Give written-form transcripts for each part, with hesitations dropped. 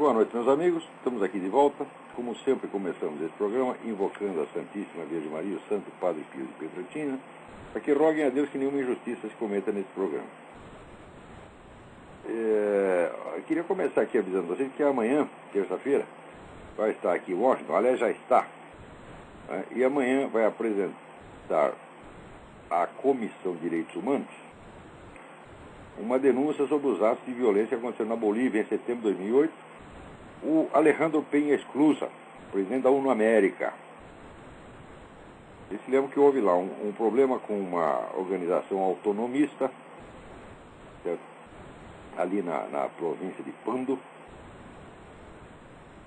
Boa noite, meus amigos. Estamos aqui de volta. Como sempre, começamos esse programa invocando a Santíssima Virgem Maria, o Santo Padre Pio de Pietrelcina, para que roguem a Deus que nenhuma injustiça se cometa nesse programa. Eu queria começar aqui avisando vocês que amanhã, terça-feira, vai estar aqui em Washington, aliás, já está, né? E amanhã vai apresentar à Comissão de Direitos Humanos uma denúncia sobre os atos de violência que aconteceram na Bolívia em setembro de 2008. O Alejandro Peña Esclusa, presidente da ONU América. Eles se lembram que houve lá um problema com uma organização autonomista, certo? Ali na província de Pando.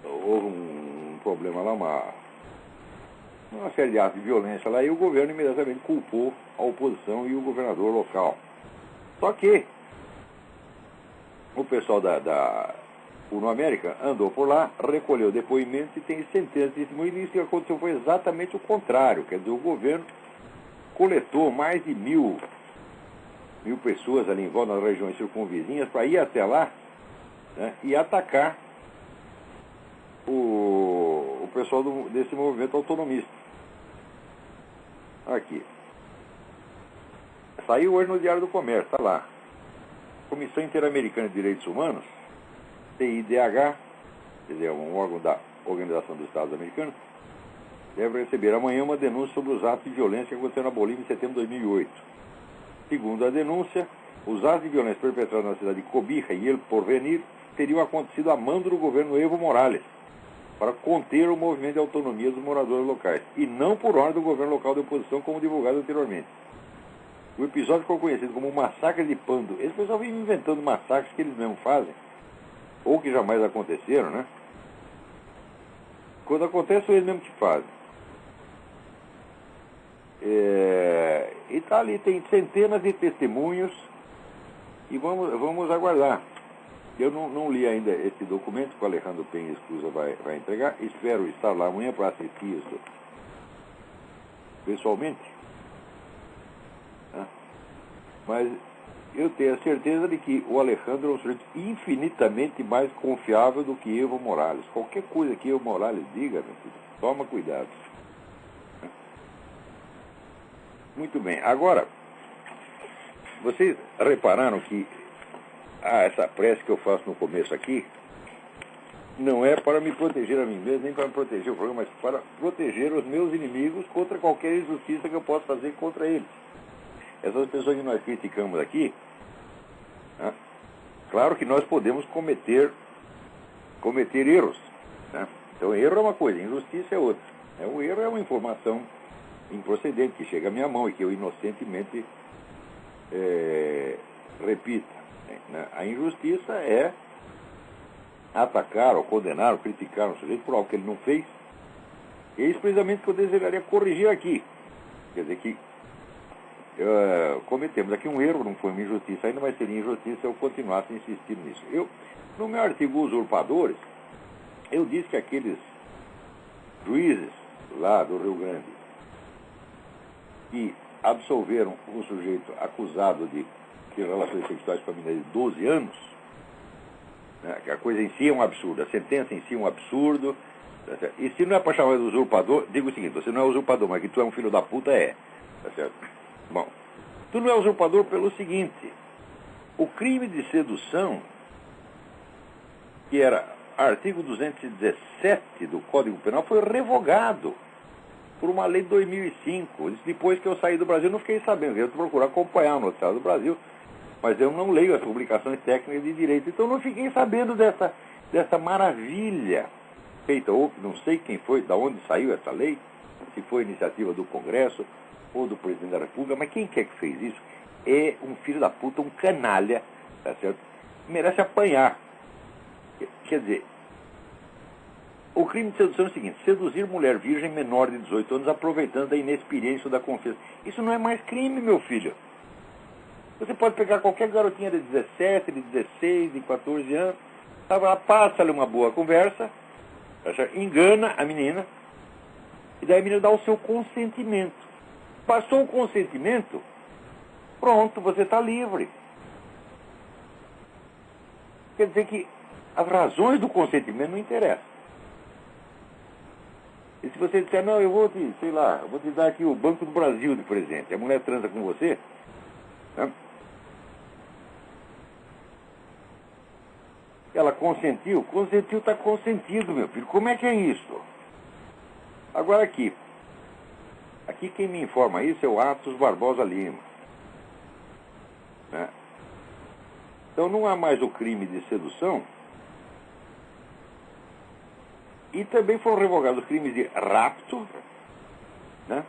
Houve um problema lá, uma série de atos de violência lá, e o governo imediatamente culpou a oposição e o governador local. Só que o pessoal da ONU América andou por lá, recolheu depoimentos e tem centenas de testemunhos, e isso que aconteceu foi exatamente o contrário. Quer dizer, o governo coletou mais de mil pessoas ali em volta nas regiões circunvizinhas para ir até lá, né, e atacar o pessoal desse movimento autonomista. Aqui. Saiu hoje no Diário do Comércio, está lá. Comissão Interamericana de Direitos Humanos, CIDH, quer dizer, um órgão da Organização dos Estados Americanos, deve receber amanhã uma denúncia sobre os atos de violência que aconteceram na Bolívia em setembro de 2008. Segundo a denúncia, os atos de violência perpetrados na cidade de Cobija e El Porvenir teriam acontecido a mando do governo Evo Morales, para conter o movimento de autonomia dos moradores locais, e não por ordem do governo local de oposição, como divulgado anteriormente. O episódio ficou conhecido como o Massacre de Pando. Esse pessoal vive inventando massacres que eles mesmos fazem, ou que jamais aconteceram, né? Quando acontece, eles mesmos que fazem. E tá ali, tem centenas de testemunhos, e vamos aguardar. Eu não li ainda esse documento que o Alejandro Peña Esclusa vai entregar. Espero estar lá amanhã para assistir isso pessoalmente. Né? Mas eu tenho a certeza de que o Alejandro é um sujeito infinitamente mais confiável do que Evo Morales. Qualquer coisa que Evo Morales diga, meu filho, toma cuidado. Muito bem. Agora, vocês repararam que essa prece que eu faço no começo aqui não é para me proteger a mim mesmo, nem para me proteger o programa, mas para proteger os meus inimigos contra qualquer injustiça que eu possa fazer contra eles. Essas pessoas que nós criticamos aqui, né? Claro que nós podemos cometer erros, né? Então, erro é uma coisa, injustiça é outra. O erro é uma informação improcedente que chega à minha mão e que eu inocentemente repito. A injustiça é atacar, ou condenar, ou criticar um sujeito por algo que ele não fez. E é isso precisamente que eu desejaria corrigir aqui. Quer dizer que cometemos aqui um erro, não foi uma injustiça ainda, mas seria injustiça se eu continuasse insistindo nisso. No meu artigo Usurpadores, eu disse que aqueles juízes lá do Rio Grande que absolveram um sujeito acusado de ter relações sexuais com a menina de 12 anos, né, que a coisa em si é um absurdo, a sentença em si é um absurdo, tá certo? E se não é para chamar de usurpador, digo o seguinte: você não é usurpador, mas que tu é um filho da puta, tá certo? Bom, tu não é usurpador pelo seguinte: o crime de sedução, que era artigo 217 do Código Penal, foi revogado por uma lei de 2005. Depois que eu saí do Brasil, eu não fiquei sabendo. Eu procuro acompanhar o noticiário do Brasil, mas eu não leio as publicações técnicas de direito. Então eu não fiquei sabendo dessa maravilha feita, ou não sei quem foi, de onde saiu essa lei, se foi iniciativa do Congresso ou do Presidente da República, mas quem quer que fez isso é um filho da puta, um canalha, tá certo? Merece apanhar. Quer dizer, o crime de sedução é o seguinte: seduzir mulher virgem menor de 18 anos aproveitando da inexperiência ou da confiança. Isso não é mais crime, meu filho. Você pode pegar qualquer garotinha de 17, de 16, de 14 anos, passa-lhe uma boa conversa, engana a menina, e daí a menina dá o seu consentimento. Passou o consentimento, pronto, você está livre. Quer dizer que As razões do consentimento não interessam. E se você disser, não, eu vou te, sei lá, eu vou te dar aqui o Banco do Brasil de presente, a mulher transa com você, né? Ela consentiu está consentido, meu filho. Como é que é isso? Agora aqui quem me informa isso é o Atos Barbosa Lima, né? Então não há mais o crime de sedução e também foram revogados os crimes de rapto, né?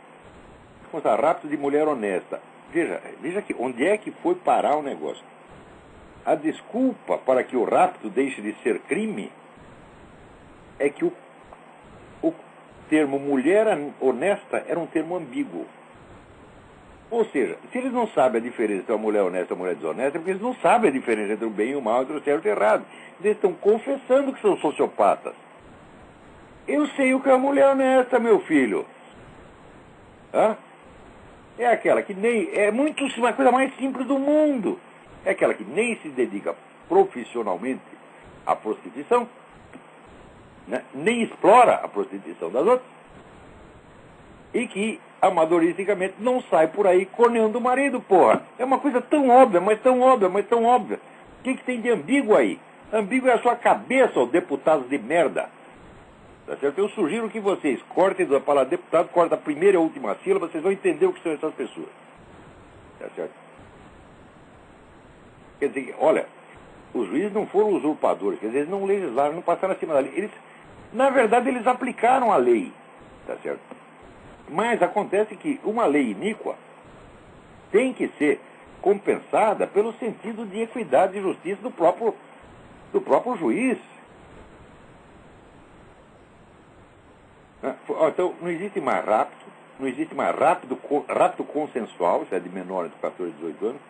Rapto de mulher honesta. Veja aqui, onde é que foi parar o negócio? A desculpa para que o rapto deixe de ser crime é que o termo mulher honesta era um termo ambíguo. Ou seja, se eles não sabem a diferença entre uma mulher honesta e uma mulher desonesta, é porque eles não sabem a diferença entre o bem e o mal, entre o certo e o errado. Eles estão confessando que são sociopatas. Eu sei o que é uma mulher honesta, meu filho. Hã? É aquela que nem... É uma coisa mais simples do mundo. É aquela que nem se dedica profissionalmente à prostituição, né? Nem explora a prostituição das outras, e que amadoristicamente não sai por aí corneando o marido, porra. É uma coisa tão óbvia, mas tão óbvia, mas tão óbvia. O que tem de ambíguo aí? Ambíguo é a sua cabeça, ó, deputados de merda. Tá certo? Eu sugiro que vocês cortem da palavra deputado, cortem a primeira e a última sílaba, vocês vão entender o que são essas pessoas. Tá certo? Quer dizer, olha, os juízes não foram usurpadores, quer dizer, eles não legislaram, não passaram acima da lei. Na verdade, eles aplicaram a lei, tá certo? Mas acontece que uma lei iníqua tem que ser compensada pelo sentido de equidade e justiça do próprio juiz. Então, não existe mais rapto consensual, isso é de menores de 14 a 18 anos,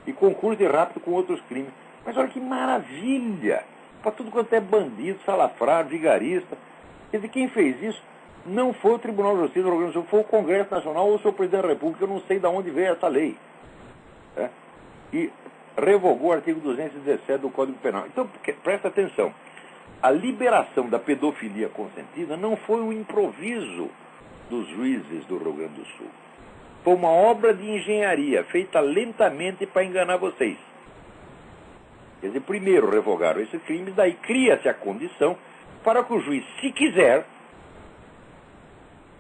e concurso de rapto com outros crimes. Mas olha que maravilha! Para tudo quanto é bandido, salafrário, vigarista. Quer dizer, quem fez isso não foi o Tribunal de Justiça do Rio Grande do Sul, foi o Congresso Nacional ou o seu Presidente da República, eu não sei de onde veio essa lei. Né? E revogou o artigo 217 do Código Penal. Então, presta atenção. A liberação da pedofilia consentida não foi um improviso dos juízes do Rio Grande do Sul. Foi uma obra de engenharia, feita lentamente para enganar vocês. Quer dizer, primeiro revogaram esse crime, daí cria-se a condição para que o juiz, se quiser,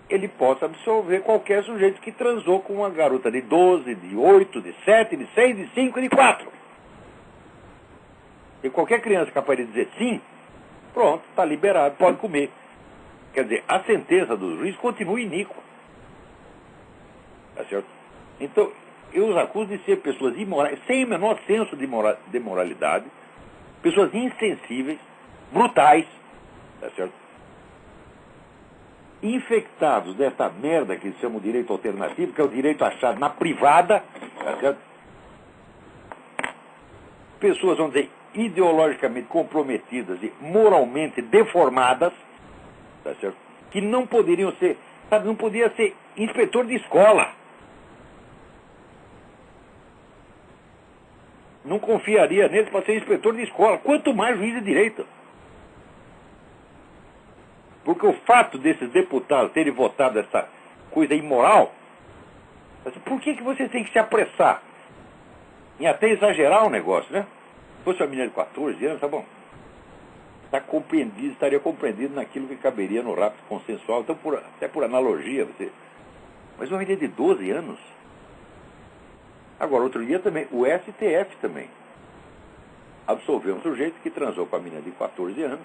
ele possa absolver qualquer sujeito que transou com uma garota de 12, de 8, de 7, de 6, de 5 e de 4. E qualquer criança capaz de dizer sim, pronto, está liberado, pode comer. Quer dizer, a sentença do juiz continua iníqua. Tá certo? Então, eu os acuso de ser pessoas imorais, sem o menor senso de moralidade, pessoas insensíveis, brutais, tá certo? Infectados dessa merda que eles chamam de direito alternativo, que é o direito achado na privada, tá certo? Pessoas, vamos dizer, ideologicamente comprometidas e moralmente deformadas, tá certo? Que não poderiam ser, sabe, não podia ser inspetor de escola. Não confiaria neles para ser inspetor de escola, quanto mais juiz de direito. Porque o fato desses deputados terem votado essa coisa imoral, por que vocês têm que se apressar em até exagerar o negócio, né? Se fosse uma menina de 14 anos, tá bom. Estaria compreendido naquilo que caberia no rapto consensual, então até por analogia. Mas uma menina de 12 anos... Agora, outro dia também, o STF também absolveu um sujeito que transou com a menina de 14 anos,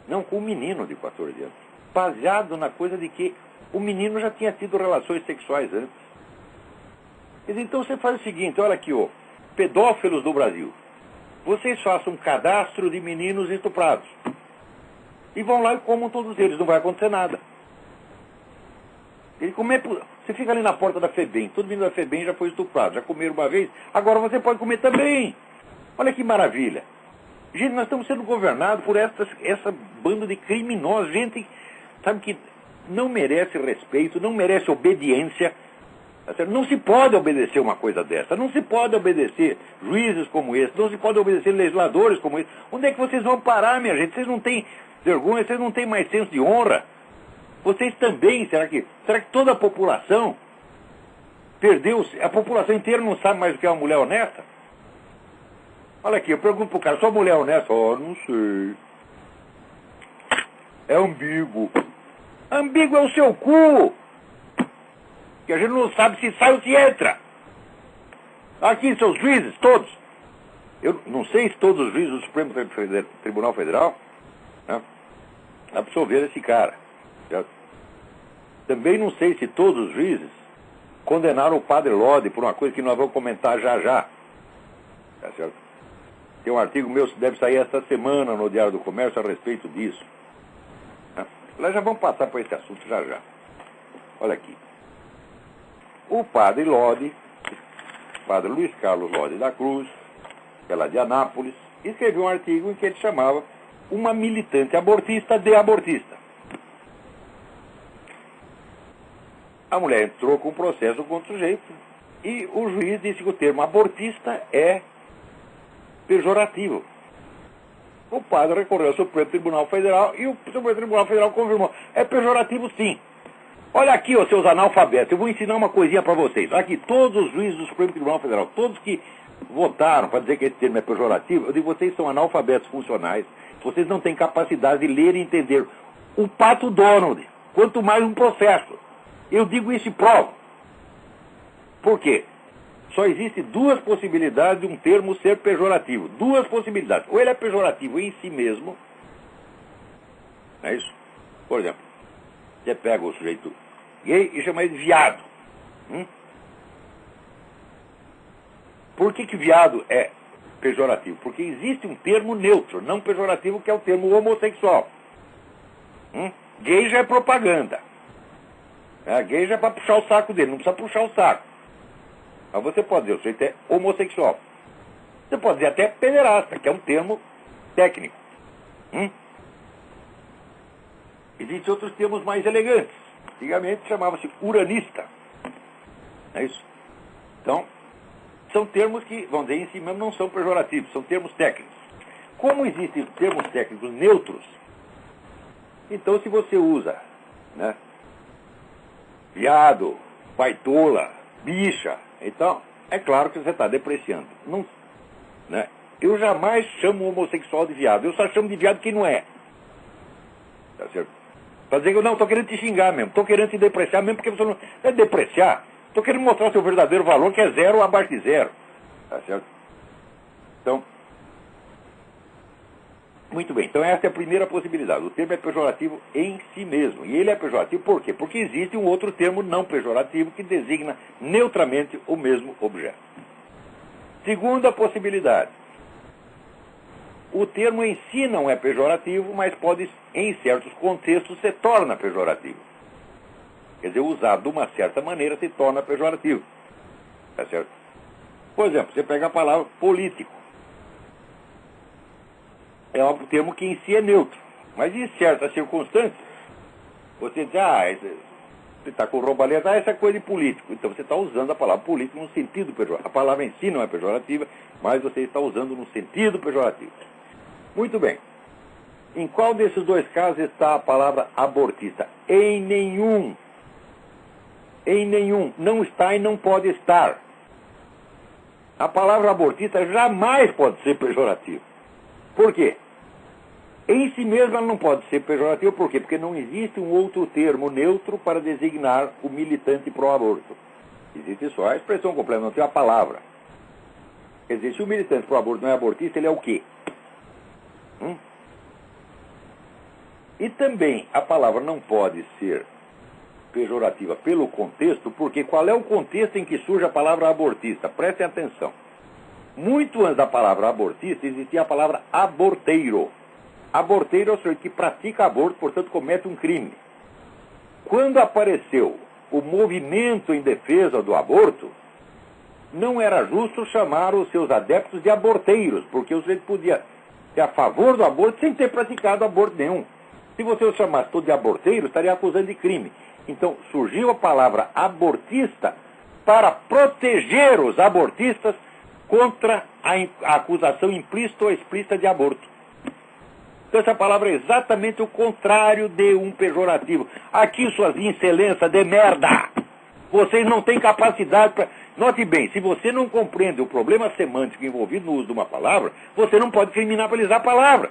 não, com um menino de 14 anos, baseado na coisa de que o menino já tinha tido relações sexuais antes. Então você faz o seguinte, olha aqui, ó, pedófilos do Brasil, vocês façam um cadastro de meninos estuprados e vão lá e comam todos eles, não vai acontecer nada. Você fica ali na porta da FEBEM, todo mundo da FEBEM já foi estuprado, já comeram uma vez, agora você pode comer também. Olha que maravilha. Gente, nós estamos sendo governados por essa banda de criminosos, gente, sabe, que não merece respeito, não merece obediência, Não se pode obedecer uma coisa dessa. Não se pode obedecer juízes como esse. Não se pode obedecer legisladores como esse. Onde é que vocês vão parar, minha gente? Vocês não têm vergonha, vocês não têm mais senso de honra. Vocês também, será que toda a população perdeu? A população inteira não sabe mais o que é uma mulher honesta? Olha aqui, eu pergunto pro cara, sua mulher honesta? Não sei. É ambíguo. Ambíguo é o seu cu! Que a gente não sabe se sai ou se entra. Aqui, seus juízes, todos. Eu não sei se todos os juízes do Supremo Tribunal Federal, né, absolveram esse cara. Certo? Também não sei se todos os juízes condenaram o padre Lodi por uma coisa que nós vamos comentar já já. Tá certo? Tem um artigo meu que deve sair esta semana no Diário do Comércio a respeito disso. Né? Nós já vamos passar por esse assunto já já. Olha aqui. O padre Lodi, padre Luiz Carlos Lodi da Cruz, que é lá de Anápolis, escreveu um artigo em que ele chamava uma militante abortista de abortista. A mulher entrou com um processo contra o sujeito e o juiz disse que o termo abortista é pejorativo. O padre recorreu ao Supremo Tribunal Federal e o Supremo Tribunal Federal confirmou. É pejorativo sim. Olha aqui, ó, seus analfabetos, eu vou ensinar uma coisinha para vocês. Aqui, todos os juízes do Supremo Tribunal Federal, todos que votaram para dizer que esse termo é pejorativo, eu digo, vocês são analfabetos funcionais, vocês não têm capacidade de ler e entender o Pato Donald, quanto mais um processo. Eu digo isso e provo. Por quê? Só existem duas possibilidades de um termo ser pejorativo. Duas possibilidades. Ou ele é pejorativo em si mesmo, não é isso? Por exemplo, você pega o sujeito gay e chama ele de viado. Por que viado é pejorativo? Porque existe um termo neutro, não pejorativo, que é o termo homossexual. Gay já é propaganda. Gay já é para puxar o saco dele, não precisa puxar o saco. Mas você pode dizer, o sujeito é homossexual. Você pode dizer até pederasta, que é um termo técnico. Existem outros termos mais elegantes. Antigamente chamava-se uranista. É isso? Então, são termos que, vamos dizer, em si mesmo não são pejorativos, são termos técnicos. Como existem termos técnicos neutros, então se você usa, né, viado, baitola, bicha, então, é claro que você está depreciando. Não, né? Eu jamais chamo um homossexual de viado, eu só chamo de viado quem não é. Tá certo? Para dizer que eu não estou querendo te xingar mesmo, estou querendo te depreciar mesmo, porque você não é depreciar. Estou querendo mostrar o seu verdadeiro valor, que é zero ou abaixo de zero. Tá certo? Então, muito bem. Então essa é a primeira possibilidade. O termo é pejorativo em si mesmo. E ele é pejorativo por quê? Porque existe um outro termo não pejorativo que designa neutramente o mesmo objeto. Segunda possibilidade. O termo em si não é pejorativo, mas pode, em certos contextos, se torna pejorativo. Quer dizer, usado de uma certa maneira se torna pejorativo. Tá certo? Por exemplo, você pega a palavra político. É um termo que em si é neutro. Mas em certas circunstâncias, você diz, você está com roubaleta, essa é coisa de político. Então você está usando a palavra político no sentido pejorativo. A palavra em si não é pejorativa, mas você está usando no sentido pejorativo. Muito bem. Em qual desses dois casos está a palavra abortista? Em nenhum. Em nenhum. Não está e não pode estar. A palavra abortista jamais pode ser pejorativa. Por quê? Em si mesma ela não pode ser pejorativa. Por quê? Porque não existe um outro termo neutro para designar o militante pró-aborto. Existe só a expressão complementar, a palavra. Quer dizer, se o militante pró-aborto não é abortista, ele é o quê? E também a palavra não pode ser pejorativa pelo contexto, porque qual é o contexto em que surge a palavra abortista? Prestem atenção. Muito antes da palavra abortista existia a palavra aborteiro. Aborteiro é o sujeito que pratica aborto, portanto comete um crime. Quando apareceu o movimento em defesa do aborto, não era justo chamar os seus adeptos de aborteiros, porque o sujeito podia ser a favor do aborto sem ter praticado aborto nenhum. Se você o chamasse todo de aborteiro, estaria acusando de crime. Então, surgiu a palavra abortista para proteger os abortistas contra a acusação implícita ou explícita de aborto. Então essa palavra é exatamente o contrário de um pejorativo. Aqui, suas excelências de merda! Vocês não têm capacidade para... Note bem, se você não compreende o problema semântico envolvido no uso de uma palavra, você não pode criminalizar a palavra.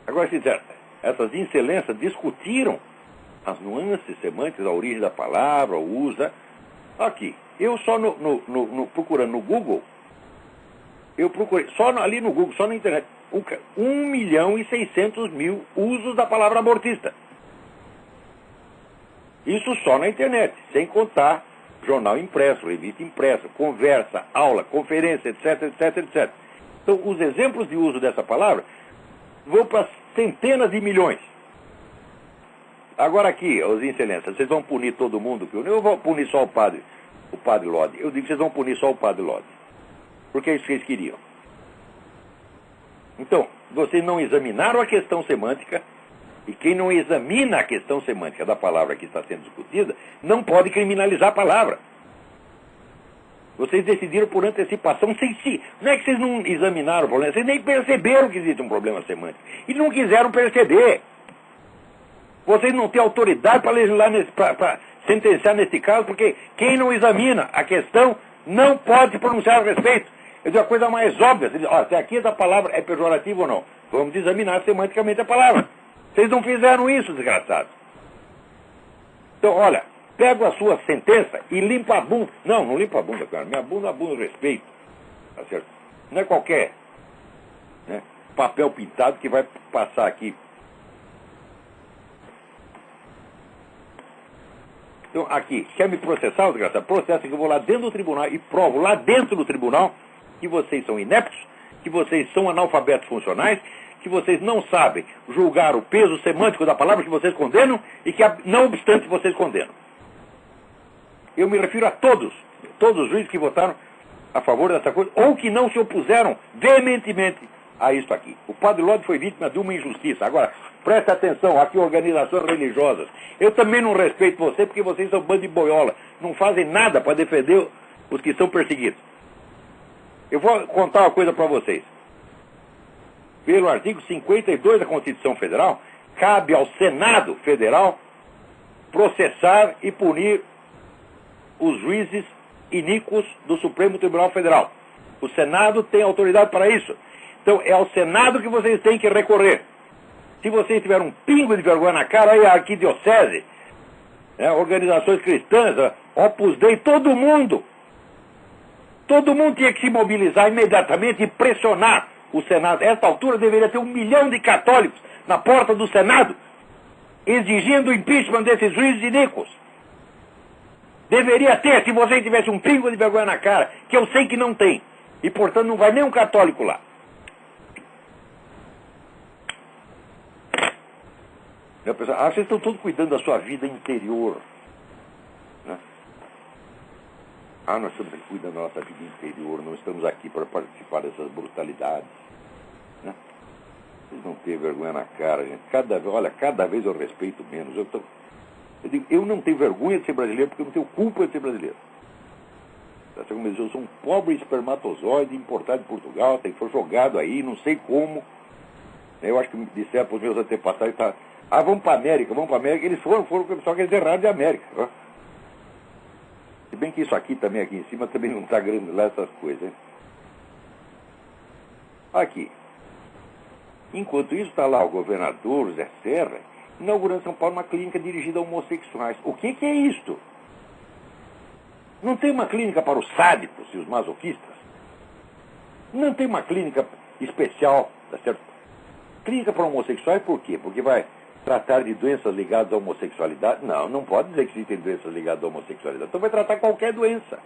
Agora, essas excelências discutiram as nuances semânticas, a origem da palavra, o uso. Aqui, eu só procurando no Google, eu procurei, só ali no Google, só na internet, 1.600.000 usos da palavra abortista. Isso só na internet, sem contar jornal impresso, revista impressa, conversa, aula, conferência, etc, etc, etc. Então, os exemplos de uso dessa palavra vão para centenas de milhões. Agora aqui, os excelências, vocês vão punir todo mundo? Eu vou punir só o padre Lodi. Eu digo que vocês vão punir só o padre Lodi. Porque é isso que eles queriam. Então, vocês não examinaram a questão semântica, e quem não examina a questão semântica da palavra que está sendo discutida, não pode criminalizar a palavra. Vocês decidiram por antecipação, sem si. Não é que vocês não examinaram o problema, vocês nem perceberam que existe um problema semântico. E não quiseram perceber. Vocês não têm autoridade para legislar, para sentenciar nesse caso, porque quem não examina a questão não pode se pronunciar a respeito. Eu digo a coisa mais óbvia. Se aqui essa palavra é pejorativa ou não, vamos examinar semanticamente a palavra. Vocês não fizeram isso, desgraçados. Então, olha, pego a sua sentença e limpo a bunda. Não limpo a bunda, cara. Minha bunda é a bunda do respeito. Tá certo? Não é qualquer, né, papel pintado que vai passar aqui. Então, aqui, quer me processar, desgraçado? Processa que eu vou lá dentro do tribunal e provo lá dentro do tribunal que vocês são ineptos, que vocês são analfabetos funcionais, que vocês não sabem julgar o peso semântico da palavra que vocês condenam e que, não obstante, vocês condenam. Eu me refiro a todos os juízes que votaram a favor dessa coisa, ou que não se opuseram veementemente a isso aqui. O padre Lodi foi vítima de uma injustiça. Agora, preste atenção, aqui organizações religiosas. Eu também não respeito você porque vocês são bando de boiola. Não fazem nada para defender os que são perseguidos. Eu vou contar uma coisa para vocês. Pelo artigo 52 da Constituição Federal, cabe ao Senado Federal processar e punir os juízes iníquos do Supremo Tribunal Federal. O Senado tem autoridade para isso. Então, é ao Senado que vocês têm que recorrer. Se vocês tiverem um pingo de vergonha na cara, aí a arquidiocese, né, organizações cristãs, Opus Dei, todo mundo tinha que se mobilizar imediatamente e pressionar o Senado. A esta altura deveria ter 1 milhão de católicos na porta do Senado, exigindo o impeachment desses juízes iníquos. Deveria ter, se você tivesse um pingo de vergonha na cara, que eu sei que não tem. E, portanto, não vai nenhum católico lá. Eu penso, vocês estão todos cuidando da sua vida interior. Né? Nós estamos aqui cuidando da nossa vida interior, não estamos aqui para participar dessas brutalidades. Né? Vocês não têm vergonha na cara, gente. Cada vez eu respeito menos. Eu não tenho vergonha de ser brasileiro porque eu não tenho culpa de ser brasileiro. Eu sou um pobre espermatozoide importado de Portugal, foi jogado aí, não sei como. Eu acho que me disseram para os meus antepassados, vamos para a América, Eles foram só que eles erraram de América. Ó. Se bem que isso aqui também, aqui em cima, também não está grande lá essas coisas. Hein? Aqui. Enquanto isso está lá o governador Zé Serra, inaugurando em São Paulo uma clínica dirigida a homossexuais. O que é isto? Não tem uma clínica para os sádicos e os masoquistas? Não tem uma clínica especial, tá certo? Clínica para homossexuais por quê? Porque vai tratar de doenças ligadas à homossexualidade? Não pode dizer que existem doenças ligadas à homossexualidade. Então vai tratar qualquer doença.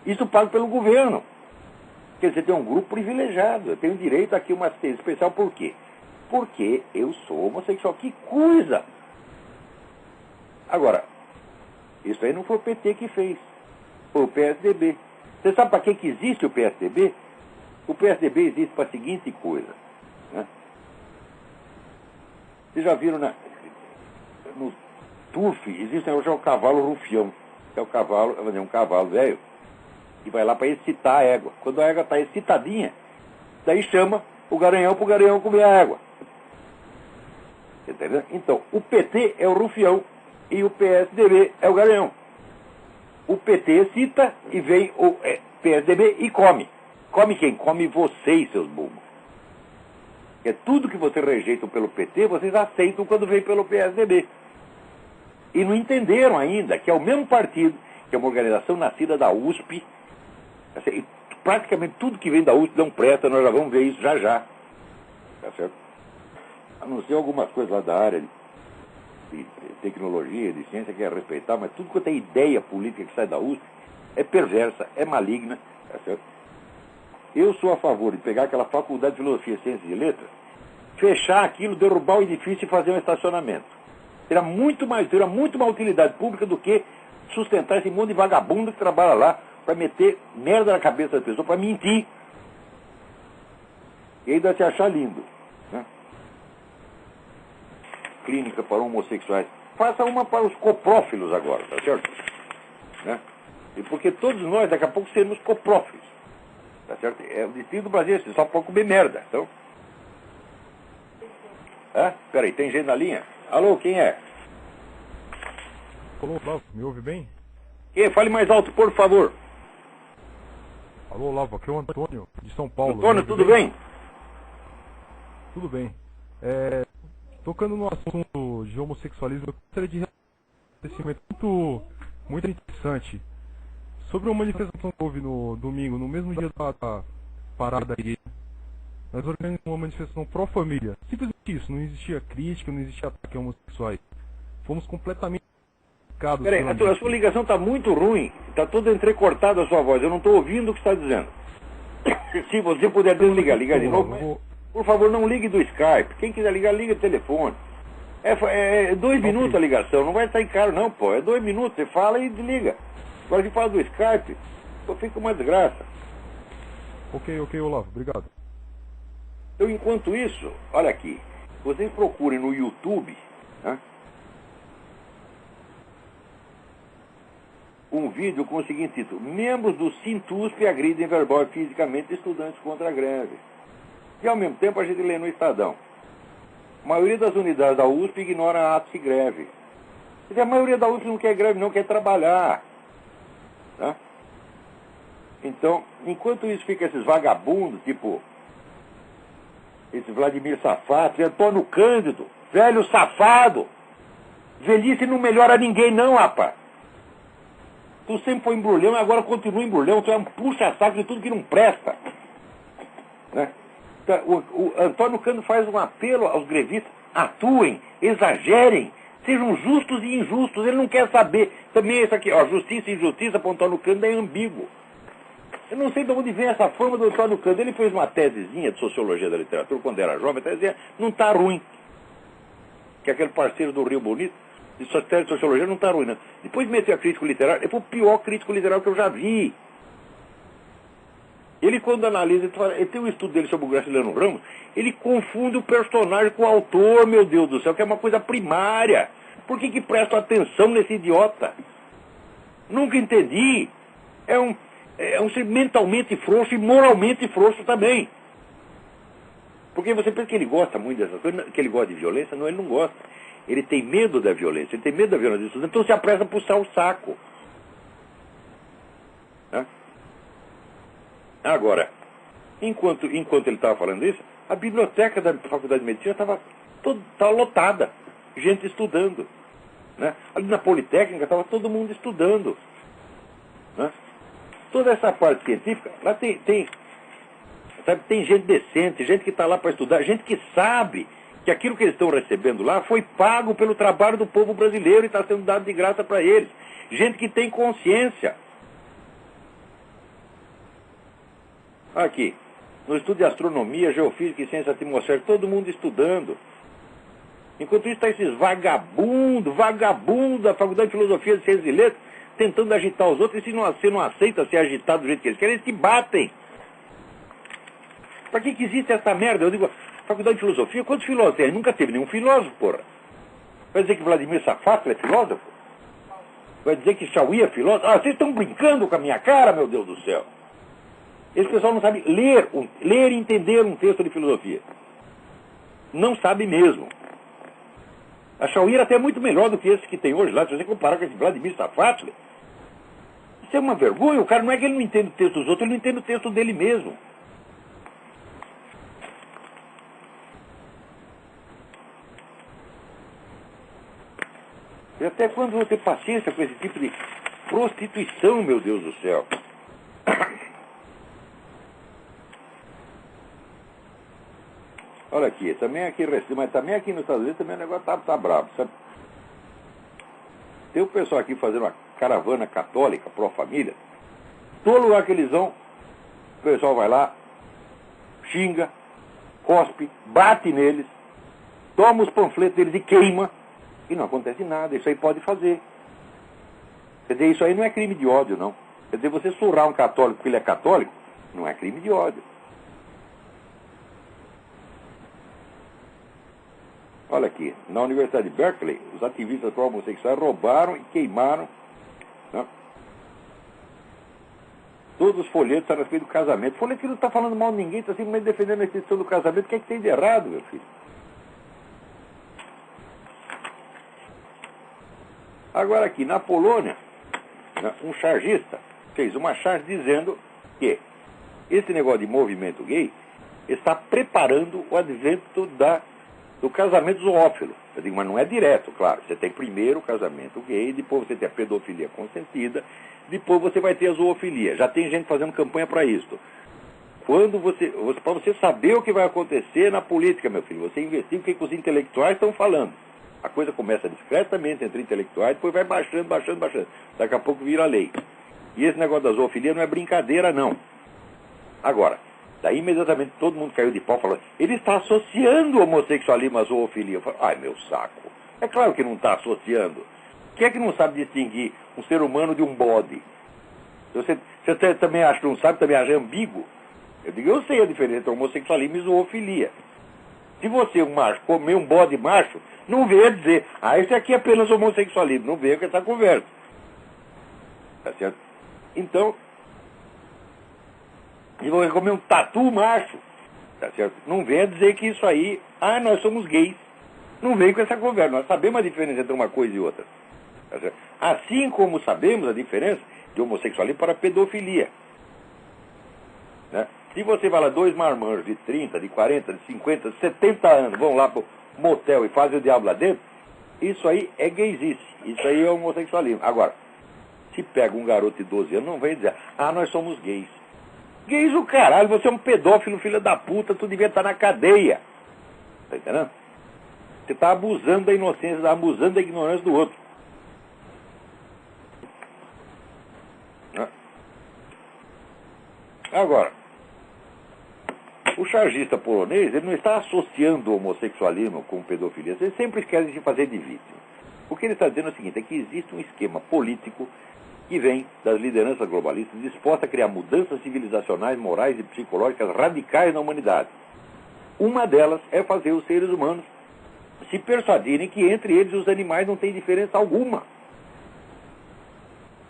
Isso pago pelo governo. Quer dizer, tem um grupo privilegiado. Eu tenho direito aqui a uma assistência especial. Por quê? Porque eu sou homossexual. Que coisa! Agora, isso aí não foi o PT que fez. Foi o PSDB. Você sabe para que existe o PSDB? O PSDB existe para a seguinte coisa. Né? Vocês já viram turf, existe hoje o cavalo rufião, que é um cavalo velho, que vai lá para excitar a égua. Quando a égua está excitadinha, daí chama o garanhão para o garanhão comer a égua. Entendeu? Então, o PT é o rufião e o PSDB é o garanhão. O PT excita e vem o PSDB e come. Come quem? Come vocês, seus burros. É tudo que vocês rejeitam pelo PT, vocês aceitam quando vem pelo PSDB. E não entenderam ainda que é o mesmo partido, que é uma organização nascida da USP. Assim, praticamente tudo que vem da USP não presta, nós já vamos ver isso já já. Tá certo? A não ser algumas coisas lá da área de tecnologia, de ciência, que é respeitar, mas tudo quanto é ideia política que sai da USP é perversa, é maligna. Tá certo? Eu sou a favor de pegar aquela faculdade de filosofia, ciências e letras, fechar aquilo, derrubar o edifício e fazer um estacionamento. Terá muito mais utilidade pública do que sustentar esse monte de vagabundo que trabalha lá para meter merda na cabeça das pessoas, para mentir. E ainda se achar lindo. Né? Clínica para homossexuais. Faça uma para os coprófilos agora, tá certo? Né? E porque todos nós, daqui a pouco, seremos coprófilos. Tá certo? É o destino do Brasil, só pode comer merda. Então. Peraí, tem gente na linha? Alô, quem é? Alô, Olavo, me ouve bem? Fale mais alto, por favor. Alô, Olavo, aqui é o Antônio, de São Paulo. Antônio, tudo bem? Tudo bem. Tocando no assunto de homossexualismo, eu gostaria de acontecimento muito interessante. Sobre uma manifestação que houve no domingo, no mesmo dia da parada da igreja, nós organizamos uma manifestação pró-família. Simplesmente isso, não existia crítica, não existia ataque a homossexuais. Fomos completamente criticados. Peraí, a sua ligação está muito ruim, está toda entrecortada a sua voz, eu não estou ouvindo o que está dizendo. Se você puder desligar, liga de novo. Por favor, não ligue do Skype. Quem quiser ligar, liga do telefone. É 2 minutos a ligação, não vai sair caro não, pô. É 2 minutos, você fala e desliga. Agora que fala do Skype, só fica uma desgraça. Ok, Olavo, obrigado. Então, enquanto isso, olha aqui, vocês procurem no YouTube, né, um vídeo com o seguinte título: membros do Sintusp agridem verbal e fisicamente estudantes contra a greve. E ao mesmo tempo a gente lê no Estadão: a maioria das unidades da USP ignora atos de greve. Quer dizer, a maioria da USP não quer greve, não quer trabalhar. Né? Então, enquanto isso fica esses vagabundos, tipo esse Vladimir Safado, Antônio Cândido, velho safado. Velhice não melhora ninguém não, rapaz. Tu sempre foi embrulhão e agora continua embrulhão. Tu é um puxa-saco de tudo que não presta. Né? Então, o Antônio Cândido faz um apelo aos grevistas: atuem, exagerem, sejam justos e injustos. Ele não quer saber. Também isso aqui, ó, justiça e injustiça para o Antônio Cândido é ambíguo. Eu não sei de onde vem essa forma do Antônio Cândido. Ele fez uma tesezinha de sociologia da literatura quando era jovem, até dizia, não está ruim. Que aquele parceiro do Rio Bonito, de sociologia, não está ruim, não. Depois meteu a crítico literário, ele foi o pior crítico literário que eu já vi. Ele, quando analisa, ele tem um estudo dele sobre o Graciliano Ramos, ele confunde o personagem com o autor, meu Deus do céu, que é uma coisa primária. Por que prestam atenção nesse idiota? Nunca entendi. É um ser mentalmente frouxo e moralmente frouxo também. Porque você pensa que ele gosta muito dessas coisas, que ele gosta de violência? Não, ele não gosta. Ele tem medo da violência, ele tem medo da violência dos estudantes, então se apressa a puxar o saco. Né? Agora, enquanto ele estava falando isso, a biblioteca da Faculdade de Medicina estava lotada, gente estudando. Né? Ali na Politécnica estava todo mundo estudando. Né? Toda essa parte científica, lá tem gente decente, gente que está lá para estudar, gente que sabe que aquilo que eles estão recebendo lá foi pago pelo trabalho do povo brasileiro e está sendo dado de graça para eles. Gente que tem consciência. Aqui, no estudo de astronomia, geofísica e ciência atmosférica, todo mundo estudando. Enquanto isso está esses vagabundos da Faculdade de Filosofia, Ciências e Letras, tentando agitar os outros, e se você não aceita ser agitado do jeito que eles querem, eles te batem. Para que existe essa merda? Eu digo, Faculdade de Filosofia, quantos filósofos tem? Nunca teve nenhum filósofo, porra. Vai dizer que Vladimir Safatli é filósofo? Vai dizer que Chauí é filósofo? Ah, vocês estão brincando com a minha cara, meu Deus do céu. Esse pessoal não sabe ler e entender um texto de filosofia. Não sabe mesmo. A Chauí era até muito melhor do que esse que tem hoje lá, se você comparar com esse Vladimir Safatli. Isso é uma vergonha. O cara não é que ele não entende o texto dos outros, ele não entende o texto dele mesmo. E até quando vou ter paciência com esse tipo de prostituição, meu Deus do céu. Olha aqui, mas também aqui nos Estados Unidos também o negócio tá bravo, sabe? Tem o pessoal aqui fazendo uma caravana católica pró-família. Todo lugar que eles vão, o pessoal vai lá, xinga, cospe, bate neles, toma os panfletos deles e queima, e não acontece nada. Isso aí pode fazer. Quer dizer, isso aí não é crime de ódio, não. Quer dizer, você surrar um católico porque ele é católico, não é crime de ódio. Olha aqui, na Universidade de Berkeley, os ativistas pró-homossexuais roubaram e queimaram, né, todos os folhetos a respeito do casamento. O folheto que não está falando mal de ninguém, está simplesmente defendendo a instituição do casamento. O que é que tem de errado, meu filho? Agora aqui, na Polônia, né, um chargista fez uma charge dizendo que esse negócio de movimento gay está preparando o advento do casamento zoófilo. Eu digo, mas não é direto, claro. Você tem primeiro o casamento gay, depois você tem a pedofilia consentida, depois você vai ter a zoofilia. Já tem gente fazendo campanha para isso. Para você saber o que vai acontecer na política, meu filho, você investiga o que os intelectuais estão falando. A coisa começa discretamente entre intelectuais, depois vai baixando. Daqui a pouco vira lei. E esse negócio da zoofilia não é brincadeira, não. Agora, daí imediatamente todo mundo caiu de pau falando, ele está associando o homossexualismo à zoofilia. Eu falo, ai meu saco. É claro que não está associando. Quem é que não sabe distinguir um ser humano de um bode? Você também acha que não sabe, também acha ambíguo? Eu digo, eu sei a diferença entre homossexualismo e zoofilia. Se você, um macho, comer um bode macho, não venha dizer, esse aqui é apenas homossexualismo. Não venha com essa conversa. Tá certo? Então, se você comer um tatu macho, tá certo? Não venha dizer que isso aí, nós somos gays. Não venha com essa conversa. Nós sabemos a diferença entre uma coisa e outra. Tá certo? Assim como sabemos a diferença de homossexualismo para pedofilia. Né? Se você vai lá, dois marmanjos de 30, de 40, de 50, de 70 anos, vão lá pro motel e fazem o diabo lá dentro, isso aí é gaysice. Isso aí é homossexualismo. Agora, se pega um garoto de 12 anos, não vem dizer, nós somos gays. Gays o caralho, você é um pedófilo, filho da puta, tu devia estar na cadeia. Tá entendendo? Você está abusando da inocência, está abusando da ignorância do outro. Agora, o chargista polonês, ele não está associando o homossexualismo com pedofilia. Eles sempre querem se fazer de vítima. O que ele está dizendo é o seguinte, é que existe um esquema político que vem das lideranças globalistas disposta a criar mudanças civilizacionais, morais e psicológicas radicais na humanidade. Uma delas é fazer os seres humanos se persuadirem que entre eles e os animais não tem diferença alguma.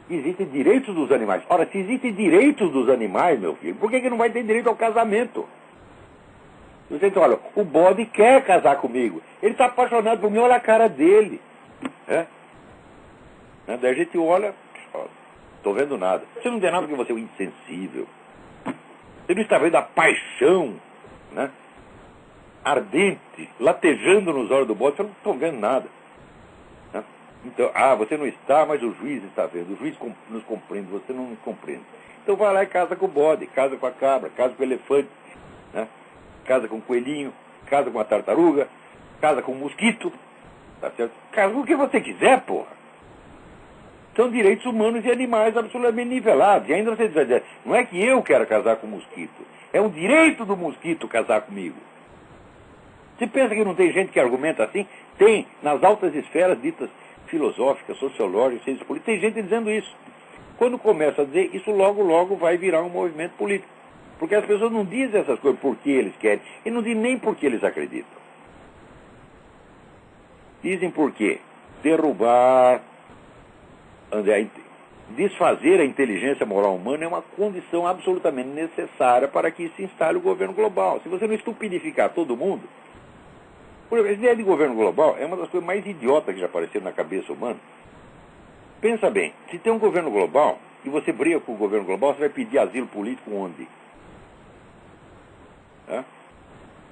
Existem direitos dos animais. Ora, se existem direitos dos animais, meu filho, por que não vai ter direito ao casamento? Você diz, olha, o bode quer casar comigo. Ele está apaixonado por mim, olha a cara dele. Daí a gente olha, estou vendo nada. Você não tem nada porque você é um insensível. Você não está vendo a paixão, né, ardente, latejando nos olhos do bode. Você não está vendo nada. Né? Então, você não está, mas o juiz está vendo. O juiz nos compreende, você não nos compreende. Então vai lá e casa com o bode, casa com a cabra, casa com o elefante, né? Casa com o coelhinho, casa com a tartaruga, casa com o mosquito. Tá certo? Casa com o que você quiser, porra. São direitos humanos e animais absolutamente nivelados. E ainda você diz, não é que eu quero casar com o mosquito. É um direito do mosquito casar comigo. Você pensa que não tem gente que argumenta assim? Tem, nas altas esferas ditas filosóficas, sociológicas, ciências políticas, tem gente dizendo isso. Quando começa a dizer, isso logo vai virar um movimento político. Porque as pessoas não dizem essas coisas porque eles querem, e não dizem nem porque eles acreditam. Dizem por quê? Derrubar, desfazer a inteligência moral humana é uma condição absolutamente necessária para que se instale o governo global. Se você não estupidificar todo mundo... Por exemplo, a ideia de governo global é uma das coisas mais idiotas que já apareceram na cabeça humana. Pensa bem, se tem um governo global e você briga com o governo global, você vai pedir asilo político onde?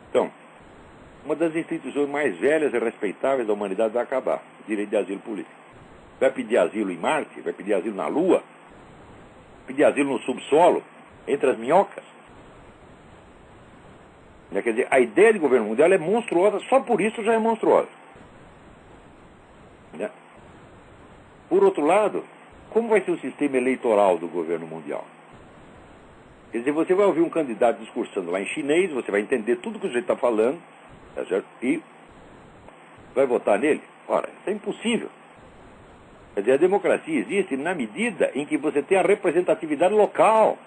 Então, uma das instituições mais velhas e respeitáveis da humanidade vai acabar. Direito de asilo político. Vai pedir asilo em Marte? Vai pedir asilo na Lua? Pedir asilo no subsolo? Entre as minhocas? Quer dizer, a ideia de governo mundial é monstruosa, só por isso já é monstruosa. Por outro lado, como vai ser o sistema eleitoral do governo mundial? Quer dizer, você vai ouvir um candidato discursando lá em chinês, você vai entender tudo que o sujeito está falando, tá certo? E vai votar nele? Ora, isso é impossível. Quer dizer, a democracia existe na medida em que você tem a representatividade local.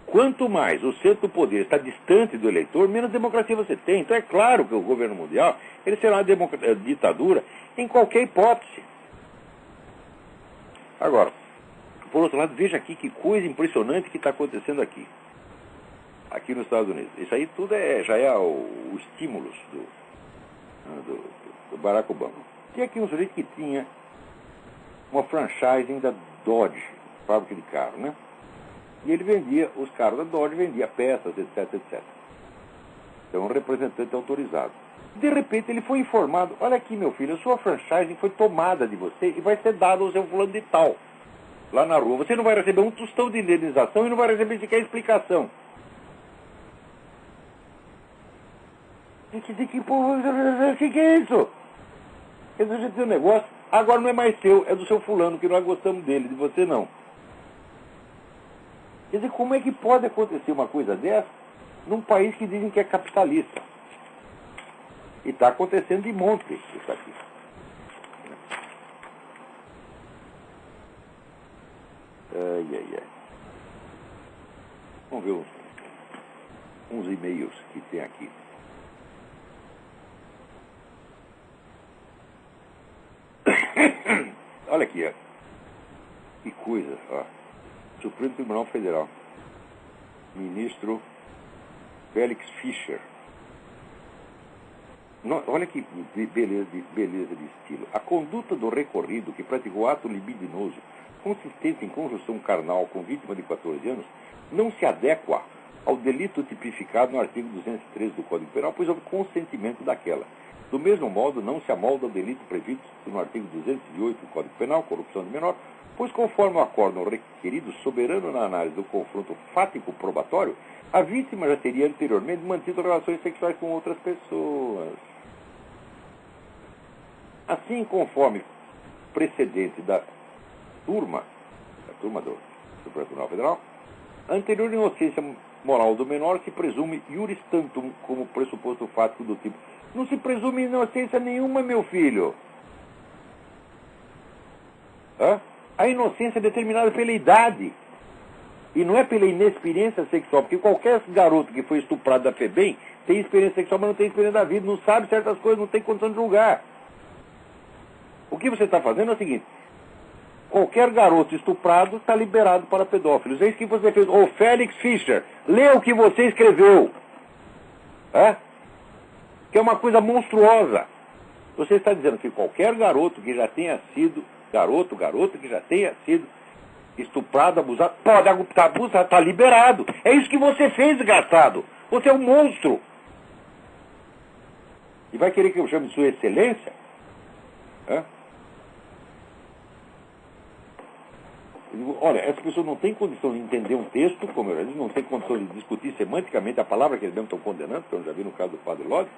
Quanto mais o centro do poder está distante do eleitor, menos democracia você tem. Então é claro que o governo mundial ele será uma ditadura em qualquer hipótese. Agora, por outro lado, veja aqui que coisa impressionante que está acontecendo aqui nos Estados Unidos. Isso aí tudo já é o estímulo do Barack Obama. Tinha aqui um sujeito que tinha uma franchising da Dodge, fábrica de carro, né? E ele vendia, os carros da Dodge vendia peças, etc, etc. Então, um representante autorizado. De repente, ele foi informado, olha aqui, meu filho, a sua franchising foi tomada de você e vai ser dada ao seu fulano de tal, lá na rua. Você não vai receber um tostão de indenização e não vai receber sequer explicação. Que é isso? Quer dizer, a gente tem um negócio, agora não é mais seu, é do seu fulano, que nós gostamos dele, de você não. Quer dizer, como é que pode acontecer uma coisa dessa num país que dizem que é capitalista? E está acontecendo de monte isso aqui. Ai. Vamos ver uns e-mails que tem aqui. Olha aqui, ó. Que coisa, ó. Supremo Tribunal Federal. Ministro Félix Fischer. Olha que beleza de estilo. A conduta do recorrido que praticou ato libidinoso consistente em conjunção carnal com vítima de 14 anos não se adequa ao delito tipificado no artigo 203 do Código Penal, pois houve consentimento daquela. Do mesmo modo, não se amolda ao delito previsto no artigo 208 do Código Penal, corrupção de menor, pois conforme o acórdão requerido soberano na análise do confronto fático probatório, a vítima já teria anteriormente mantido relações sexuais com outras pessoas. Assim, conforme precedente da turma do Supremo Tribunal Federal, a anterior inocência moral do menor se presume iuris tantum como pressuposto fático do tipo. Não se presume inocência nenhuma, meu filho. A inocência é determinada pela idade. E não é pela inexperiência sexual, porque qualquer garoto que foi estuprado da FEBEM tem experiência sexual, mas não tem experiência da vida, não sabe certas coisas, não tem condição de julgar. O que você está fazendo é o seguinte: qualquer garoto estuprado está liberado para pedófilos. É isso que você fez. Ô, Félix Fischer, lê o que você escreveu. Que é uma coisa monstruosa. Você está dizendo que qualquer garoto que já tenha sido, garota que já tenha sido estuprado, abusado, pode abusar, está liberado. É isso que você fez, desgraçado. Você é um monstro. E vai querer que eu chame de Sua Excelência? Olha, essa pessoa não tem condição de entender um texto, como eu já disse, não tem condição de discutir semanticamente a palavra que eles mesmos estão condenando, que eu já vi no caso do Padre Lodi,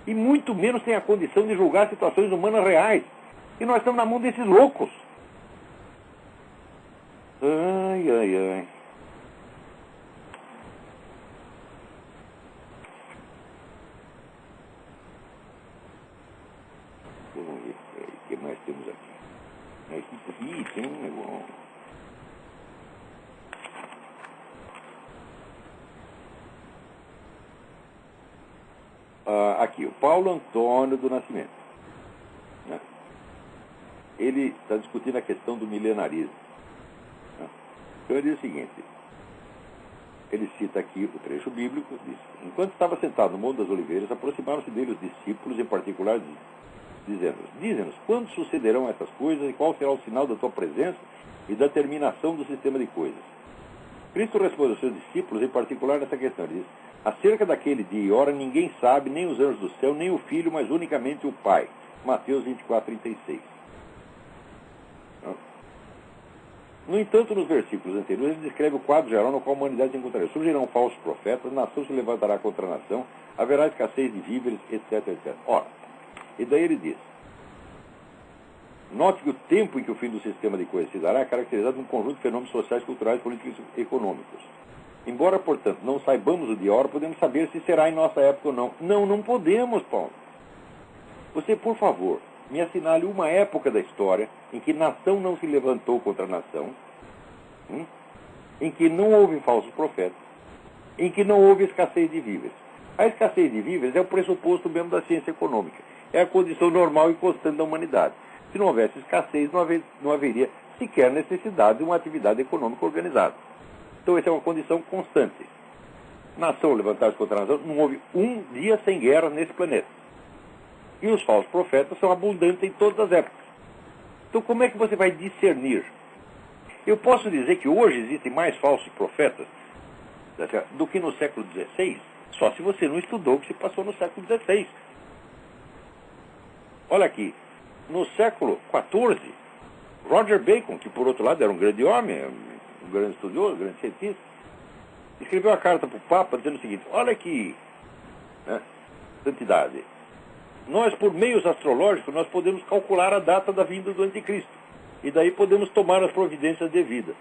e muito menos tem a condição de julgar situações humanas reais. E nós estamos na mão desses loucos. Ai. Vamos ver o que mais temos aqui. Ih, tem um negócio. aqui, o Paulo Antônio do Nascimento, né? Ele está discutindo a questão do milenarismo, né? Então ele diz o seguinte, ele cita aqui o trecho bíblico, diz: enquanto estava sentado no Monte das Oliveiras, aproximaram-se dele os discípulos, em particular, dizendo-nos: dize-nos, quando sucederão essas coisas e qual será o sinal da tua presença e da terminação do sistema de coisas? Cristo responde aos seus discípulos, em particular nessa questão. Ele diz: acerca daquele dia e hora ninguém sabe, nem os anjos do céu, nem o Filho, mas unicamente o Pai. Mateus 24:36. No entanto, nos versículos anteriores, ele descreve o quadro geral no qual a humanidade se encontrará. Surgirão falsos profetas, nação se levantará contra a nação, haverá escassez de víveres, etc, etc. Ora, e daí ele diz: note que o tempo em que o fim do sistema de coisas se dará é caracterizado por um conjunto de fenômenos sociais, culturais, políticos e econômicos. Embora, portanto, não saibamos o dia e a hora, podemos saber se será em nossa época ou não. Não, não podemos, Paulo. Você, por favor, me assinale uma época da história em que nação não se levantou contra nação, em que não houve falsos profetas, em que não houve escassez de víveres. A escassez de víveres é o pressuposto mesmo da ciência econômica. É a condição normal e constante da humanidade. Se não houvesse escassez, não haveria sequer necessidade de uma atividade econômica organizada. Então, essa é uma condição constante. Nação levantar-se contra a nação, não houve um dia sem guerra nesse planeta. E os falsos profetas são abundantes em todas as épocas. Então, como é que você vai discernir? Eu posso dizer que hoje existem mais falsos profetas do que no século XVI, só se você não estudou o que se passou no século XVI. Olha aqui, no século XIV, Roger Bacon, que por outro lado era um grande homem, um grande estudioso, um grande cientista, escreveu uma carta para o Papa dizendo o seguinte: olha aqui, né, santidade, nós, por meios astrológicos, nós podemos calcular a data da vinda do anticristo. E daí podemos tomar as providências devidas.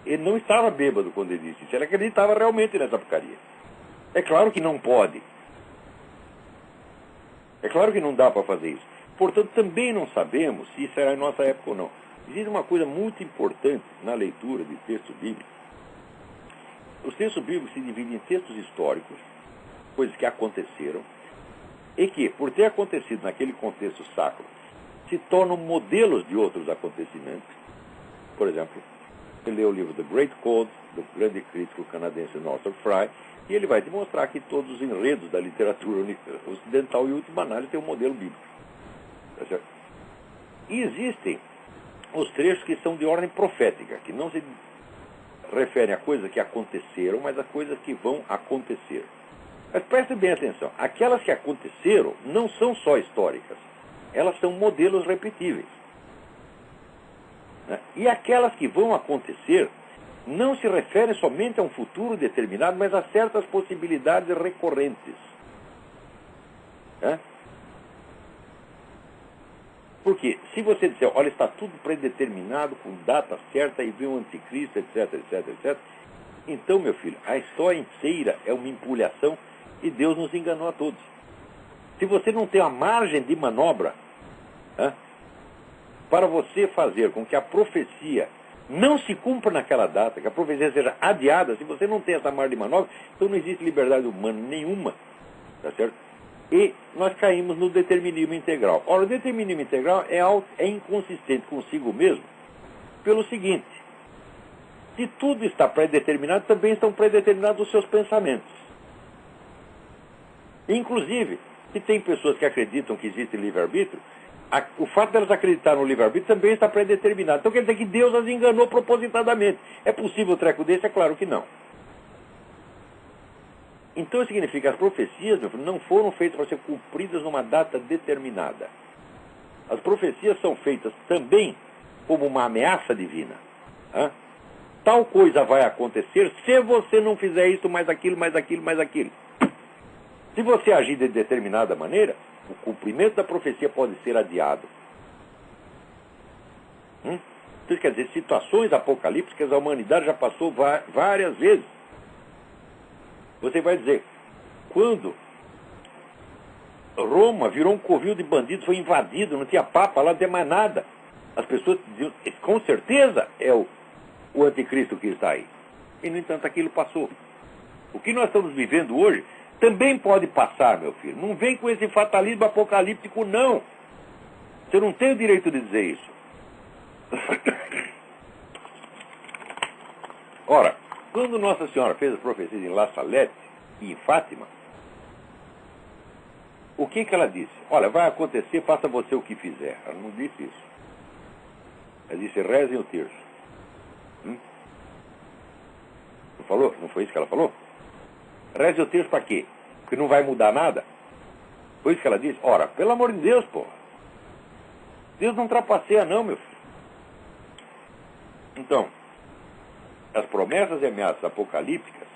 Ele não estava bêbado quando ele disse isso. Ele acreditava realmente nessa porcaria. É claro que não pode. É claro que não dá para fazer isso. Portanto, também não sabemos se será em nossa época ou não. Existe uma coisa muito importante na leitura de textos bíblicos. Os textos bíblicos se dividem em textos históricos, coisas que aconteceram, e que, por ter acontecido naquele contexto sacro, se tornam modelos de outros acontecimentos. Por exemplo, ele lê o livro The Great Code, do grande crítico canadense Northrop Frye, e ele vai demonstrar que todos os enredos da literatura ocidental, em última análise, têm um modelo bíblico. Tá certo? E existem os trechos que são de ordem profética, que não se referem a coisas que aconteceram, mas a coisas que vão acontecer. Mas prestem bem atenção, aquelas que aconteceram não são só históricas, elas são modelos repetíveis. Né? E aquelas que vão acontecer não se referem somente a um futuro determinado, mas a certas possibilidades recorrentes. Né? Porque se você disser, olha, está tudo predeterminado, com data certa, e vem o anticristo, etc, etc, etc, então, meu filho, a história inteira é uma empulhação e Deus nos enganou a todos. Se você não tem a margem de manobra, né, para você fazer com que a profecia não se cumpra naquela data, que a profecia seja adiada, se você não tem essa margem de manobra, então não existe liberdade humana nenhuma, tá certo? E nós caímos no determinismo integral. Ora, o determinismo integral é inconsistente consigo mesmo pelo seguinte: se tudo está pré-determinado, também estão pré-determinados os seus pensamentos. Inclusive, se tem pessoas que acreditam que existe livre-arbítrio, o fato delas acreditar no livre-arbítrio também está pré-determinado. Então quer dizer que Deus as enganou propositadamente. É possível um treco desse? É claro que não. Então isso significa que as profecias, meu filho, não foram feitas para ser cumpridas numa data determinada. As profecias são feitas também como uma ameaça divina. Tal coisa vai acontecer se você não fizer isso, mais aquilo, mais aquilo, mais aquilo. Se você agir de determinada maneira, o cumprimento da profecia pode ser adiado. Isso quer dizer, situações apocalípticas a humanidade já passou várias vezes. Você vai dizer, quando Roma virou um covil de bandidos, foi invadido, não tinha papa lá, não tinha mais nada. As pessoas diziam, com certeza é o anticristo que está aí. E, no entanto, aquilo passou. O que nós estamos vivendo hoje também pode passar, meu filho. Não vem com esse fatalismo apocalíptico, não. Você não tem o direito de dizer isso. Ora, quando Nossa Senhora fez as profecias em La Salette e em Fátima, o que ela disse? Olha, vai acontecer, faça você o que fizer. Ela não disse isso. Ela disse, rezem o terço. Não falou? Não foi isso que ela falou? Reze o terço para quê? Porque não vai mudar nada? Foi isso que ela disse? Ora, pelo amor de Deus, pô. Deus não trapaceia não, meu filho. Então, as promessas e ameaças apocalípticas,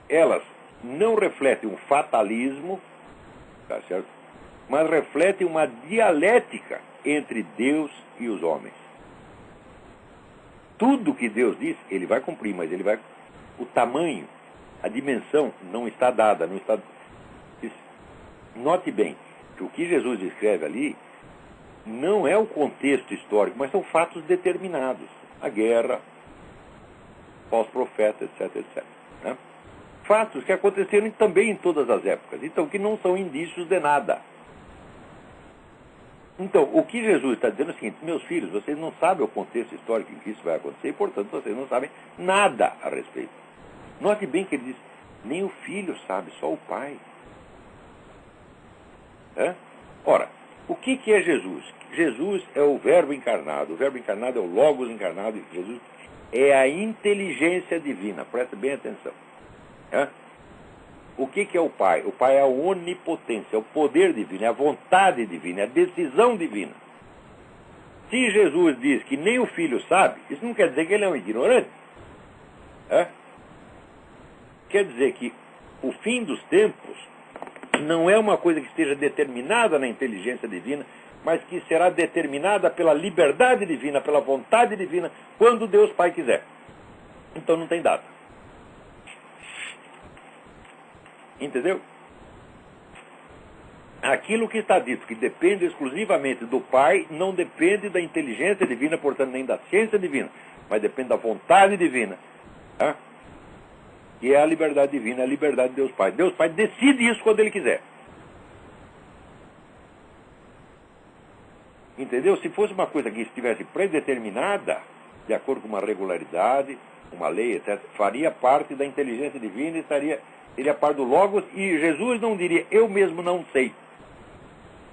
elas não refletem um fatalismo, tá certo? Mas refletem uma dialética entre Deus e os homens. Tudo que Deus diz, ele vai cumprir, mas ele vai... O tamanho, a dimensão não está dada, não está... Note bem, que o que Jesus descreve ali não é o contexto histórico, mas são fatos determinados. A guerra, falsos profetas, etc, etc. Né? Fatos que aconteceram também em todas as épocas, então que não são indícios de nada. Então, o que Jesus está dizendo é o seguinte, meus filhos, vocês não sabem o contexto histórico em que isso vai acontecer, e, portanto, vocês não sabem nada a respeito. Note bem que ele diz, nem o filho sabe, só o pai. Ora, o que é Jesus? Jesus é o verbo encarnado. O verbo encarnado é o Logos encarnado. E Jesus é a inteligência divina. Presta bem atenção. O que é o Pai? O Pai é a onipotência, é o poder divino, é a vontade divina, é a decisão divina. Se Jesus diz que nem o Filho sabe, isso não quer dizer que ele é um ignorante. Quer dizer que o fim dos tempos não é uma coisa que esteja determinada na inteligência divina, mas que será determinada pela liberdade divina, pela vontade divina, quando Deus Pai quiser. Então não tem data. Entendeu? Aquilo que está dito, que depende exclusivamente do Pai, não depende da inteligência divina, portanto nem da ciência divina, mas depende da vontade divina. E é a liberdade divina, é a liberdade de Deus Pai. Deus Pai decide isso quando Ele quiser. Entendeu? Se fosse uma coisa que estivesse predeterminada, de acordo com uma regularidade, uma lei, etc., faria parte da inteligência divina e seria parte do Logos, e Jesus não diria, eu mesmo não sei.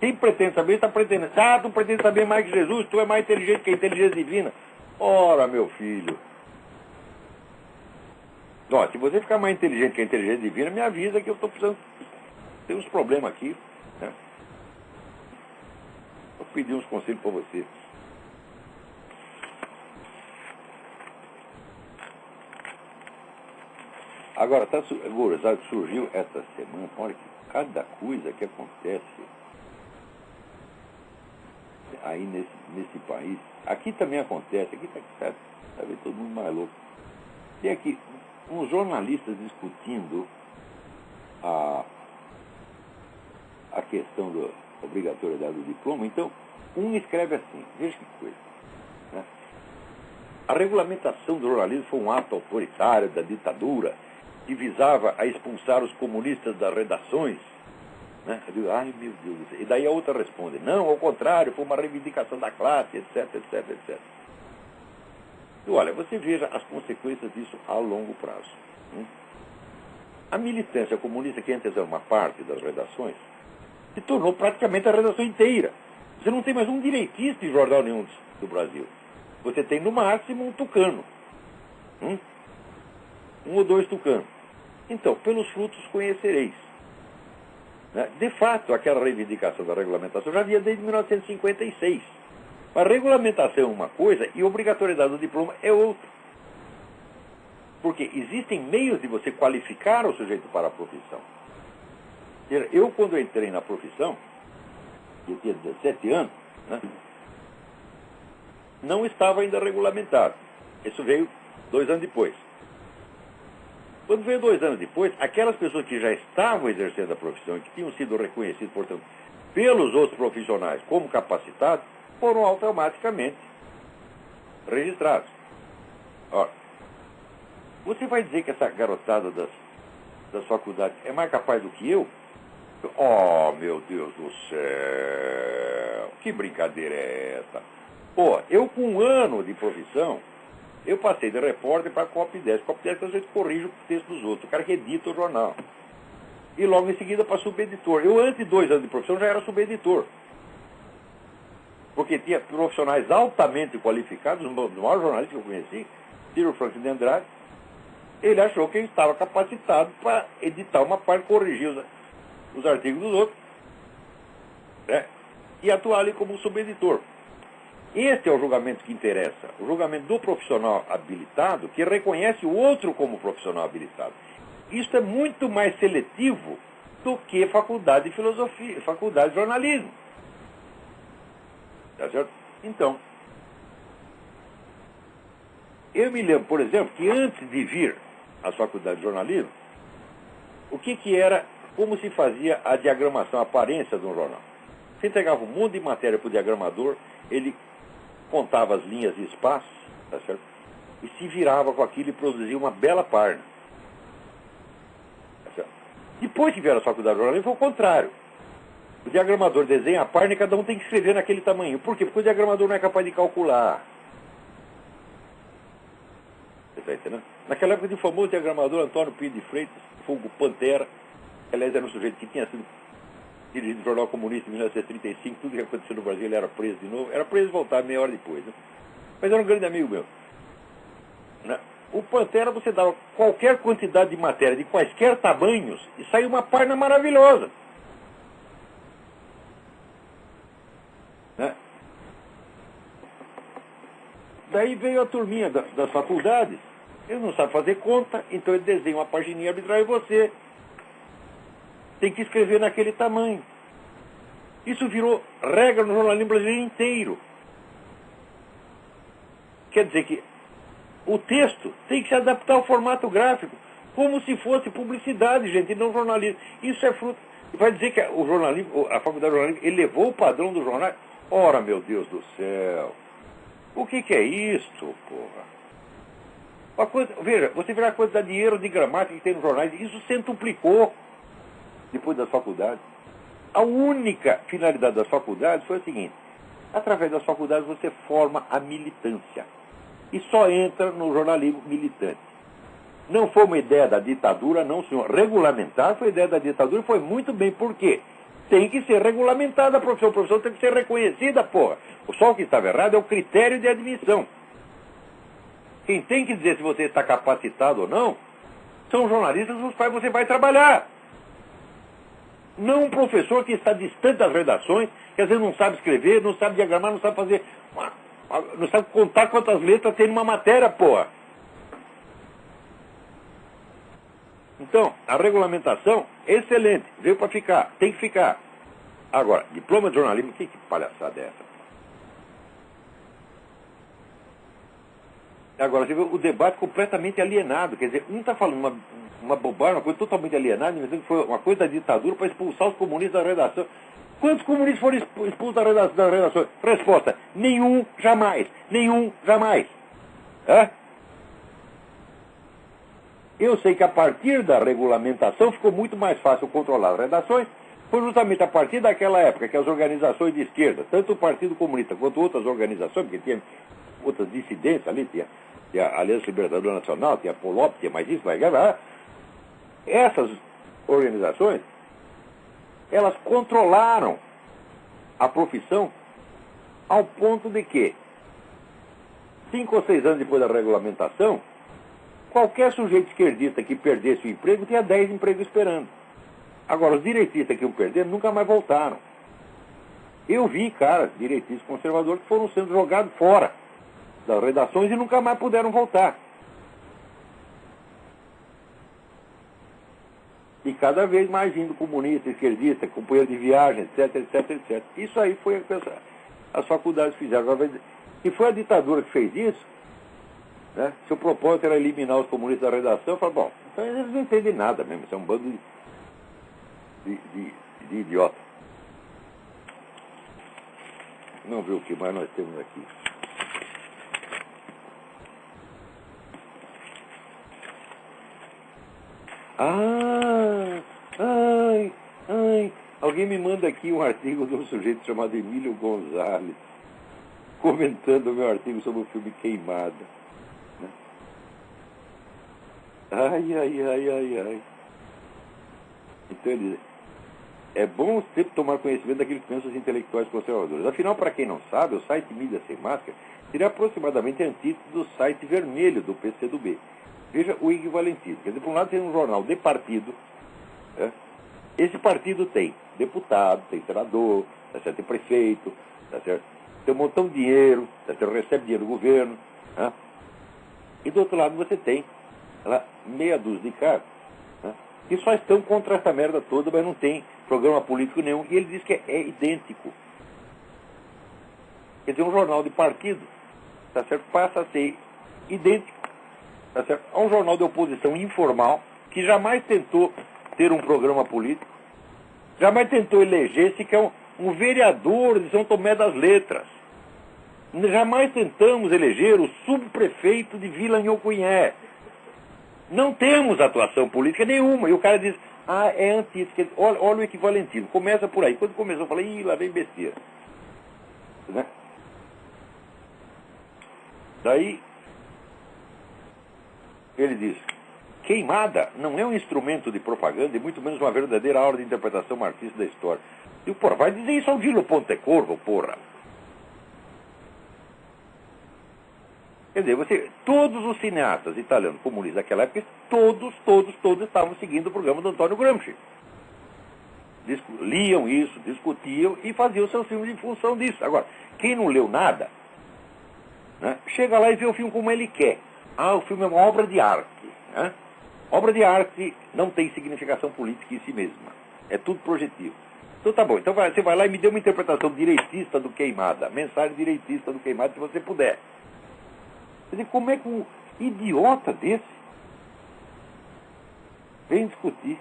Quem pretende saber, está pretendendo. Tu pretende saber mais que Jesus, tu é mais inteligente que a inteligência divina. Ora, meu filho. Se você ficar mais inteligente que a inteligência divina, me avisa que eu estou precisando... Tem uns problemas aqui. Vou pedir uns conselhos para você. Agora, surgiu essa semana, olha que cada coisa que acontece aí nesse país. Aqui também acontece, aqui está vendo todo mundo mais louco. Tem aqui uns jornalistas discutindo a questão da obrigatoriedade do diploma. Então, um escreve assim, veja que coisa. A regulamentação do jornalismo foi um ato autoritário da ditadura que visava a expulsar os comunistas das redações. Eu digo, ai meu Deus do céu. E daí a outra responde, não, ao contrário, foi uma reivindicação da classe, etc, etc, etc. E olha, você veja as consequências disso a longo prazo. A militância comunista, que antes era uma parte das redações, se tornou praticamente a redação inteira. Você não tem mais um direitista em jornal nenhum do Brasil. Você tem, no máximo, um tucano. Um ou dois tucanos. Então, pelos frutos conhecereis. De fato, aquela reivindicação da regulamentação já havia desde 1956. Mas regulamentação é uma coisa e obrigatoriedade do diploma é outra. Porque existem meios de você qualificar o sujeito para a profissão. Eu, quando entrei na profissão, eu tinha 17 anos, não estava ainda regulamentado. Isso veio 2 anos depois. Quando veio 2 anos depois, aquelas pessoas que já estavam exercendo a profissão e que tinham sido reconhecidas, portanto, pelos outros profissionais como capacitados, foram automaticamente registrados. Ora, você vai dizer que essa garotada das faculdades é mais capaz do que eu? Oh, meu Deus do céu, que brincadeira é essa? Pô, eu com 1 ano de profissão, eu passei de repórter para copy-desk. Copy-desk a gente corrige o texto dos outros, o cara que edita o jornal. E logo em seguida para subeditor. Eu, antes de 2 anos de profissão, já era subeditor. Porque tinha profissionais altamente qualificados, um dos maiores jornalistas que eu conheci, Ciro Franklin de Andrade. Ele achou que ele estava capacitado para editar uma parte, corrigir os artigos dos outros, né? E atuar ali como subeditor. Este é o julgamento que interessa, o julgamento do profissional habilitado, que reconhece o outro como profissional habilitado. Isso é muito mais seletivo do que faculdade de filosofia, faculdade de jornalismo. Tá certo? Então, eu me lembro, por exemplo, que antes de vir às faculdades de jornalismo, o que era, como se fazia a diagramação, a aparência de um jornal. Você entregava um monte de matéria para o diagramador, ele contava as linhas e espaços, tá certo? E se virava com aquilo e produzia uma bela página. Tá certo? Depois que vieram à faculdade de jornalismo, foi o contrário. O diagramador desenha a página e cada um tem que escrever naquele tamanho. Por quê? Porque o diagramador não é capaz de calcular. Você está entendendo? Naquela época, o famoso diagramador Antônio Pinto de Freitas, Fogo Pantera, que aliás era um sujeito que tinha sido dirigido do Jornal Comunista em 1935, tudo que aconteceu no Brasil, ele era preso de novo. Era preso e voltava meia hora depois. Né? Mas era um grande amigo meu. Né? O Pantera, você dava qualquer quantidade de matéria, de quaisquer tamanhos, e saiu uma página maravilhosa. Né? Daí veio a turminha das faculdades. Ele não sabe fazer conta, então ele desenha uma pagininha arbitrária e você tem que escrever naquele tamanho. Isso virou regra no jornalismo brasileiro inteiro. Quer dizer que o texto tem que se adaptar ao formato gráfico, como se fosse publicidade, gente, e não jornalismo. Isso é fruto. Vai dizer que o jornalismo, a faculdade de jornalismo elevou o padrão do jornal? Ora, meu Deus do céu. O que é isto, porra? Veja, você vê a quantidade de erros de gramática que tem nos jornais, isso centuplicou depois das faculdades. A única finalidade das faculdades foi a seguinte: através das faculdades você forma a militância. E só entra no jornalismo militante. Não foi uma ideia da ditadura, não, senhor. Regulamentar foi ideia da ditadura e foi muito bem. Por quê? Tem que ser regulamentada a profissão. A profissão tem que ser reconhecida, porra. Só o que estava errado é o critério de admissão. Quem tem que dizer se você está capacitado ou não são jornalistas nos quais você vai trabalhar. Não um professor que está distante das redações, que às vezes não sabe escrever, não sabe diagramar, não sabe fazer... não sabe contar quantas letras tem numa matéria, porra. Então, a regulamentação é excelente, veio para ficar, tem que ficar. Agora, diploma de jornalismo, que palhaçada é essa? Agora, você vê o debate completamente alienado, quer dizer, um está falando uma bobagem, uma coisa totalmente alienada, dizendo que foi uma coisa da ditadura para expulsar os comunistas da redação. Quantos comunistas foram expulsos da redação? Resposta: nenhum, jamais. Nenhum, jamais. É? Eu sei que a partir da regulamentação ficou muito mais fácil controlar as redações. Foi justamente a partir daquela época que as organizações de esquerda, tanto o Partido Comunista quanto outras organizações, porque tinha outras dissidências ali, tinha a Aliança Libertadora Nacional, tinha a Polop, tinha mais isso, mais aquilo. Essas organizações, elas controlaram a profissão ao ponto de que, 5 ou 6 anos depois da regulamentação, qualquer sujeito esquerdista que perdesse o emprego tinha 10 empregos esperando. Agora, os direitistas que o perderam nunca mais voltaram. Eu vi caras, direitistas conservadores, que foram sendo jogados fora das redações e nunca mais puderam voltar. E cada vez mais vindo comunista, esquerdista, companheiro de viagem, etc, etc, etc. Isso aí foi o que as faculdades fizeram. E foi a ditadura que fez isso, né? Se o propósito era eliminar os comunistas da redação, eu falo, bom, então eles não entendem nada mesmo, isso é um bando de idiota. Não ver o que mais nós temos aqui. Alguém me manda aqui um artigo de um sujeito chamado Emílio Gonzalez, comentando o meu artigo sobre o filme Queimada. Né? Ai. Então ele diz, é bom sempre tomar conhecimento daquilo que pensam os intelectuais conservadores. Afinal, para quem não sabe, o site Mídia Sem Máscara seria aproximadamente a antítese do site vermelho do PCdoB. Veja o equivalentismo. Quer dizer, por um lado tem um jornal de partido. Né? Esse partido tem deputado, tem senador, tá certo? Tem prefeito, tá certo? Tem um montão de dinheiro, tá certo? Recebe dinheiro do governo. Né? E do outro lado você tem lá, meia dúzia de caras, né? Que só estão contra essa merda toda, mas não tem programa político nenhum. E ele diz que é idêntico. Quer dizer, um jornal de partido, tá certo? Passa a ser idêntico, tá certo? A um jornal de oposição informal, que jamais tentou ter um programa político, jamais tentou eleger-se que é um vereador de São Tomé das Letras. Jamais tentamos eleger o subprefeito de Vila Nhocunyé. Não temos atuação política nenhuma. E o cara diz, é antítese. Olha o equivalentismo. Começa por aí. Quando começou, eu falei, lá vem besteira. Né? Daí, ele diz, Queimada não é um instrumento de propaganda e muito menos uma verdadeira aula de interpretação marxista da história. E o porra, vai dizer isso ao Dilo Pontecorvo, porra. Quer dizer, todos os cineastas italianos comunistas daquela época, todos estavam seguindo o programa do Antônio Gramsci. Liam isso, discutiam e faziam seus filmes em função disso. Agora, quem não leu nada, né, chega lá e vê o filme como ele quer. O filme é uma obra de arte. Né? Obra de arte não tem significação política em si mesma. É tudo projetivo. Então tá bom. Então você vai lá e me dê uma interpretação direitista do Queimada. Mensagem direitista do Queimada, se você puder. Quer dizer, como é que um idiota desse vem discutir?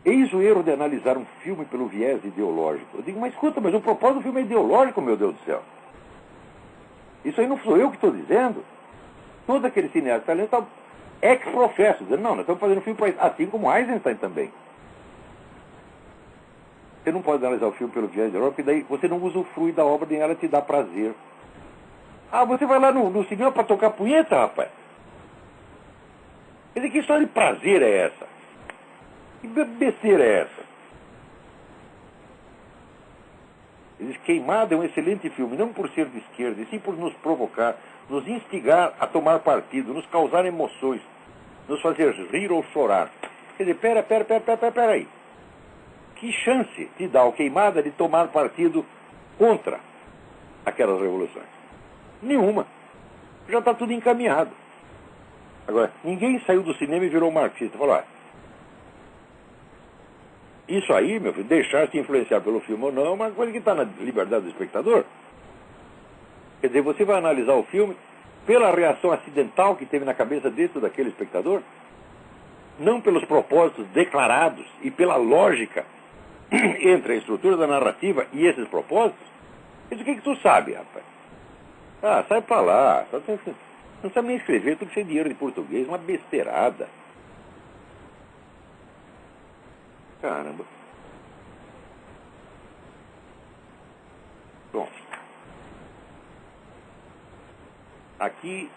Eis o erro de analisar um filme pelo viés ideológico. Eu digo, mas escuta, mas o propósito do filme é ideológico, meu Deus do céu. Isso aí não sou eu que estou dizendo. Todos aqueles cineastas italianos estão ex-professo, dizendo, não, nós estamos fazendo um filme para isso. Assim como Eisenstein também. Você não pode analisar o filme pelo viés ideológico, porque daí você não usufrui da obra, nem ela te dá prazer. Você vai lá no cinema para tocar punheta, rapaz? Quer dizer, que história de prazer é essa? Que besteira é essa? Ele diz, Queimada é um excelente filme, não por ser de esquerda, e sim por nos provocar, nos instigar a tomar partido, nos causar emoções, nos fazer rir ou chorar. Quer dizer, pera aí. Que chance te dá o Queimada de tomar partido contra aquelas revoluções? Nenhuma. Já está tudo encaminhado. Agora, ninguém saiu do cinema e virou marxista. Falou, isso aí, meu filho, deixar-se influenciar pelo filme ou não, é uma coisa que está na liberdade do espectador. Quer dizer, você vai analisar o filme pela reação acidental que teve na cabeça desse ou daquele espectador, não pelos propósitos declarados e pela lógica entre a estrutura da narrativa e esses propósitos. Isso o que tu sabe, rapaz? Sai pra lá. Não sabe nem escrever, tudo cheio de erro de português, uma besteirada. Caramba. Bom. Aqui.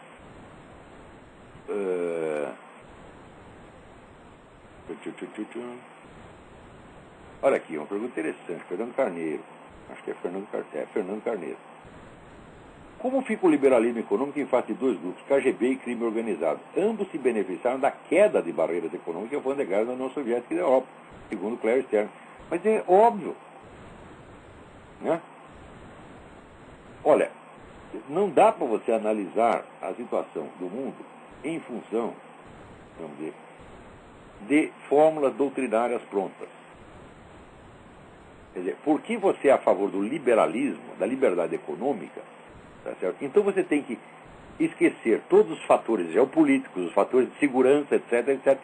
Olha aqui, uma pergunta interessante. Fernando Carneiro. Acho que é Fernando Carneiro. Como fica o liberalismo econômico em face de dois grupos, KGB e crime organizado? Ambos se beneficiaram da queda de barreiras econômicas e alfandegárias da União Soviética e da Europa, segundo Claire Stern. Mas é óbvio. Né? Olha, não dá para você analisar a situação do mundo em função, vamos dizer, de fórmulas doutrinárias prontas. Quer dizer, por que você é a favor do liberalismo, da liberdade econômica, tá certo? Então você tem que esquecer todos os fatores geopolíticos, os fatores de segurança, etc.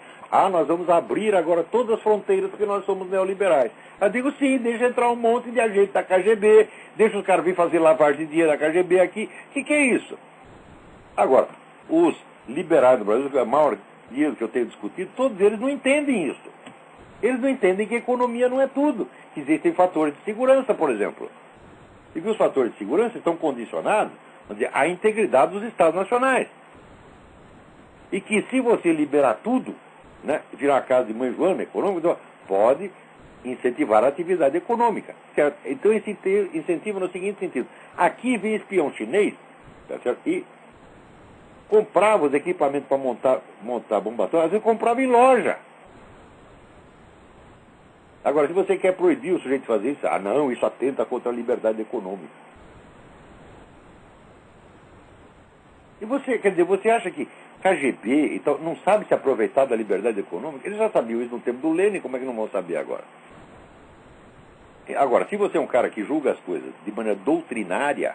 Nós vamos abrir agora todas as fronteiras porque nós somos neoliberais. Eu digo sim, deixa entrar um monte de agente da KGB, deixa os caras vir fazer lavagem de dinheiro da KGB aqui. O que é isso? Agora, os liberais no Brasil, a maioria que eu tenho discutido, todos eles não entendem isso. Eles não entendem que a economia não é tudo. Que existem fatores de segurança, por exemplo. E que os fatores de segurança estão condicionados, vamos dizer, à integridade dos Estados nacionais. E que se você liberar tudo, né, virar a casa de mãe Joana econômica, então, pode incentivar a atividade econômica. Certo? Então incentiva no seguinte sentido. Aqui vem espião chinês, tá certo? E comprava os equipamentos para montar bomba atômica, às vezes comprava em loja. Agora, se você quer proibir o sujeito de fazer isso, não, isso atenta contra a liberdade econômica. E você, quer dizer, você acha que KGB e tal, não sabe se aproveitar da liberdade econômica? Eles já sabiam isso no tempo do Lenin, como é que não vão saber agora? Agora, se você é um cara que julga as coisas de maneira doutrinária,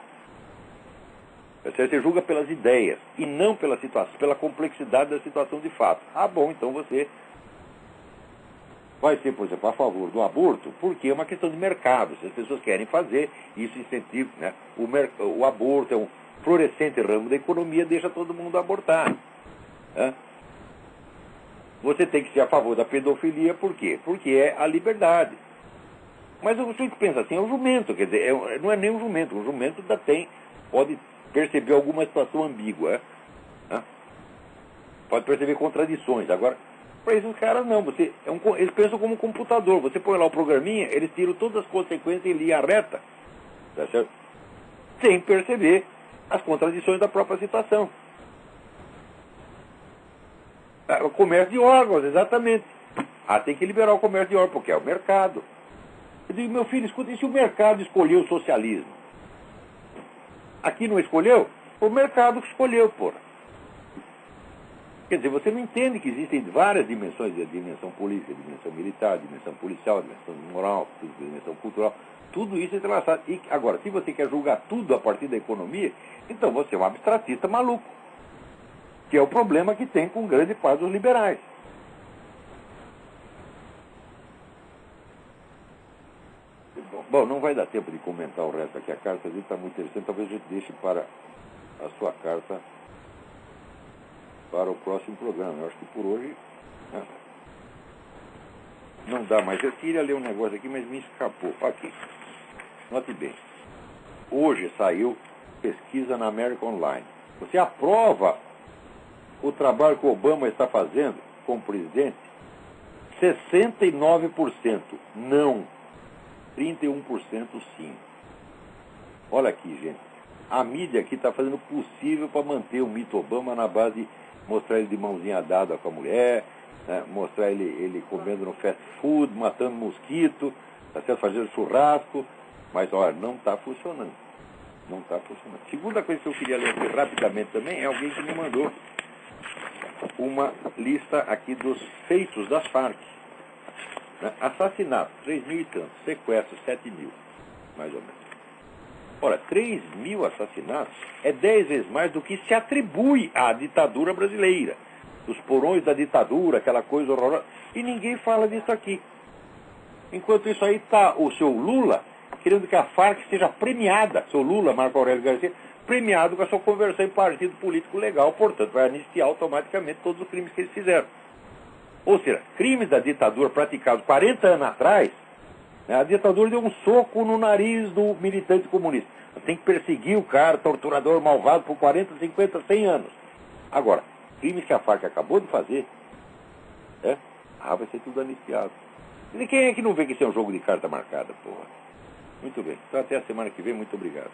você julga pelas ideias e não pela situação, pela complexidade da situação de fato. Bom, então você vai ser, por exemplo, a favor do aborto, porque é uma questão de mercado. Se as pessoas querem fazer, isso incentiva, né? O aborto é um florescente ramo da economia, deixa todo mundo abortar. Né? Você tem que ser a favor da pedofilia, por quê? Porque é a liberdade. Mas o sujeito pensa assim, é um jumento, quer dizer, não é nem um jumento ainda pode perceber alguma situação ambígua. Né? Pode perceber contradições. Agora, para esses caras não, eles pensam como um computador. Você põe lá o programinha, eles tiram todas as consequências em linha reta, tá certo? Sem perceber as contradições da própria situação. O comércio de órgãos, exatamente. Tem que liberar o comércio de órgãos, porque é o mercado. Eu digo, meu filho, escuta, e se o mercado escolheu o socialismo? Aqui não escolheu? O mercado que escolheu, porra. Quer dizer, você não entende que existem várias dimensões, a dimensão política, a dimensão militar, a dimensão policial, a dimensão moral, a dimensão cultural. Tudo isso é entrelaçado. E agora, se você quer julgar tudo a partir da economia, então você é um abstratista maluco. Que é o problema que tem com grande parte dos liberais. Bom, não vai dar tempo de comentar o resto aqui. A carta dele está muito interessante. Talvez a gente deixe para a sua carta para o próximo programa. Eu acho que por hoje, né, não dá mais. Eu queria ler um negócio aqui, mas me escapou. Aqui. Note bem. Hoje saiu pesquisa na American Online. Você aprova o trabalho que o Obama está fazendo como presidente? 69% não. 31% sim. Olha aqui, gente. A mídia aqui está fazendo o possível para manter o mito Obama na base de mostrar ele de mãozinha dada com a mulher, né, mostrar ele comendo no fast food, matando mosquito, tá certo? Fazendo churrasco, mas olha, não está funcionando. Não está funcionando. Segunda coisa que eu queria ler aqui rapidamente também é alguém que me mandou uma lista aqui dos feitos das Farc. Né? Assassinato, 3.000 e tantos. Sequestro, 7.000, mais ou menos. Ora, 3.000 assassinatos é 10 vezes mais do que se atribui à ditadura brasileira. Os porões da ditadura, aquela coisa horrorosa. E ninguém fala disso aqui. Enquanto isso aí está o seu Lula querendo que a Farc seja premiada. Seu Lula, Marco Aurélio Garcia, premiado com a sua conversão em partido político legal. Portanto, vai anistiar automaticamente todos os crimes que eles fizeram. Ou seja, crimes da ditadura praticados 40 anos atrás, né, a ditadura deu um soco no nariz do militante comunista. Tem que perseguir o cara, torturador, malvado, por 40, 50, 100 anos. Agora, crimes que a Farc acabou de fazer, vai ser tudo anistiado. E quem é que não vê que isso é um jogo de carta marcada, porra? Muito bem. Então até a semana que vem. Muito obrigado.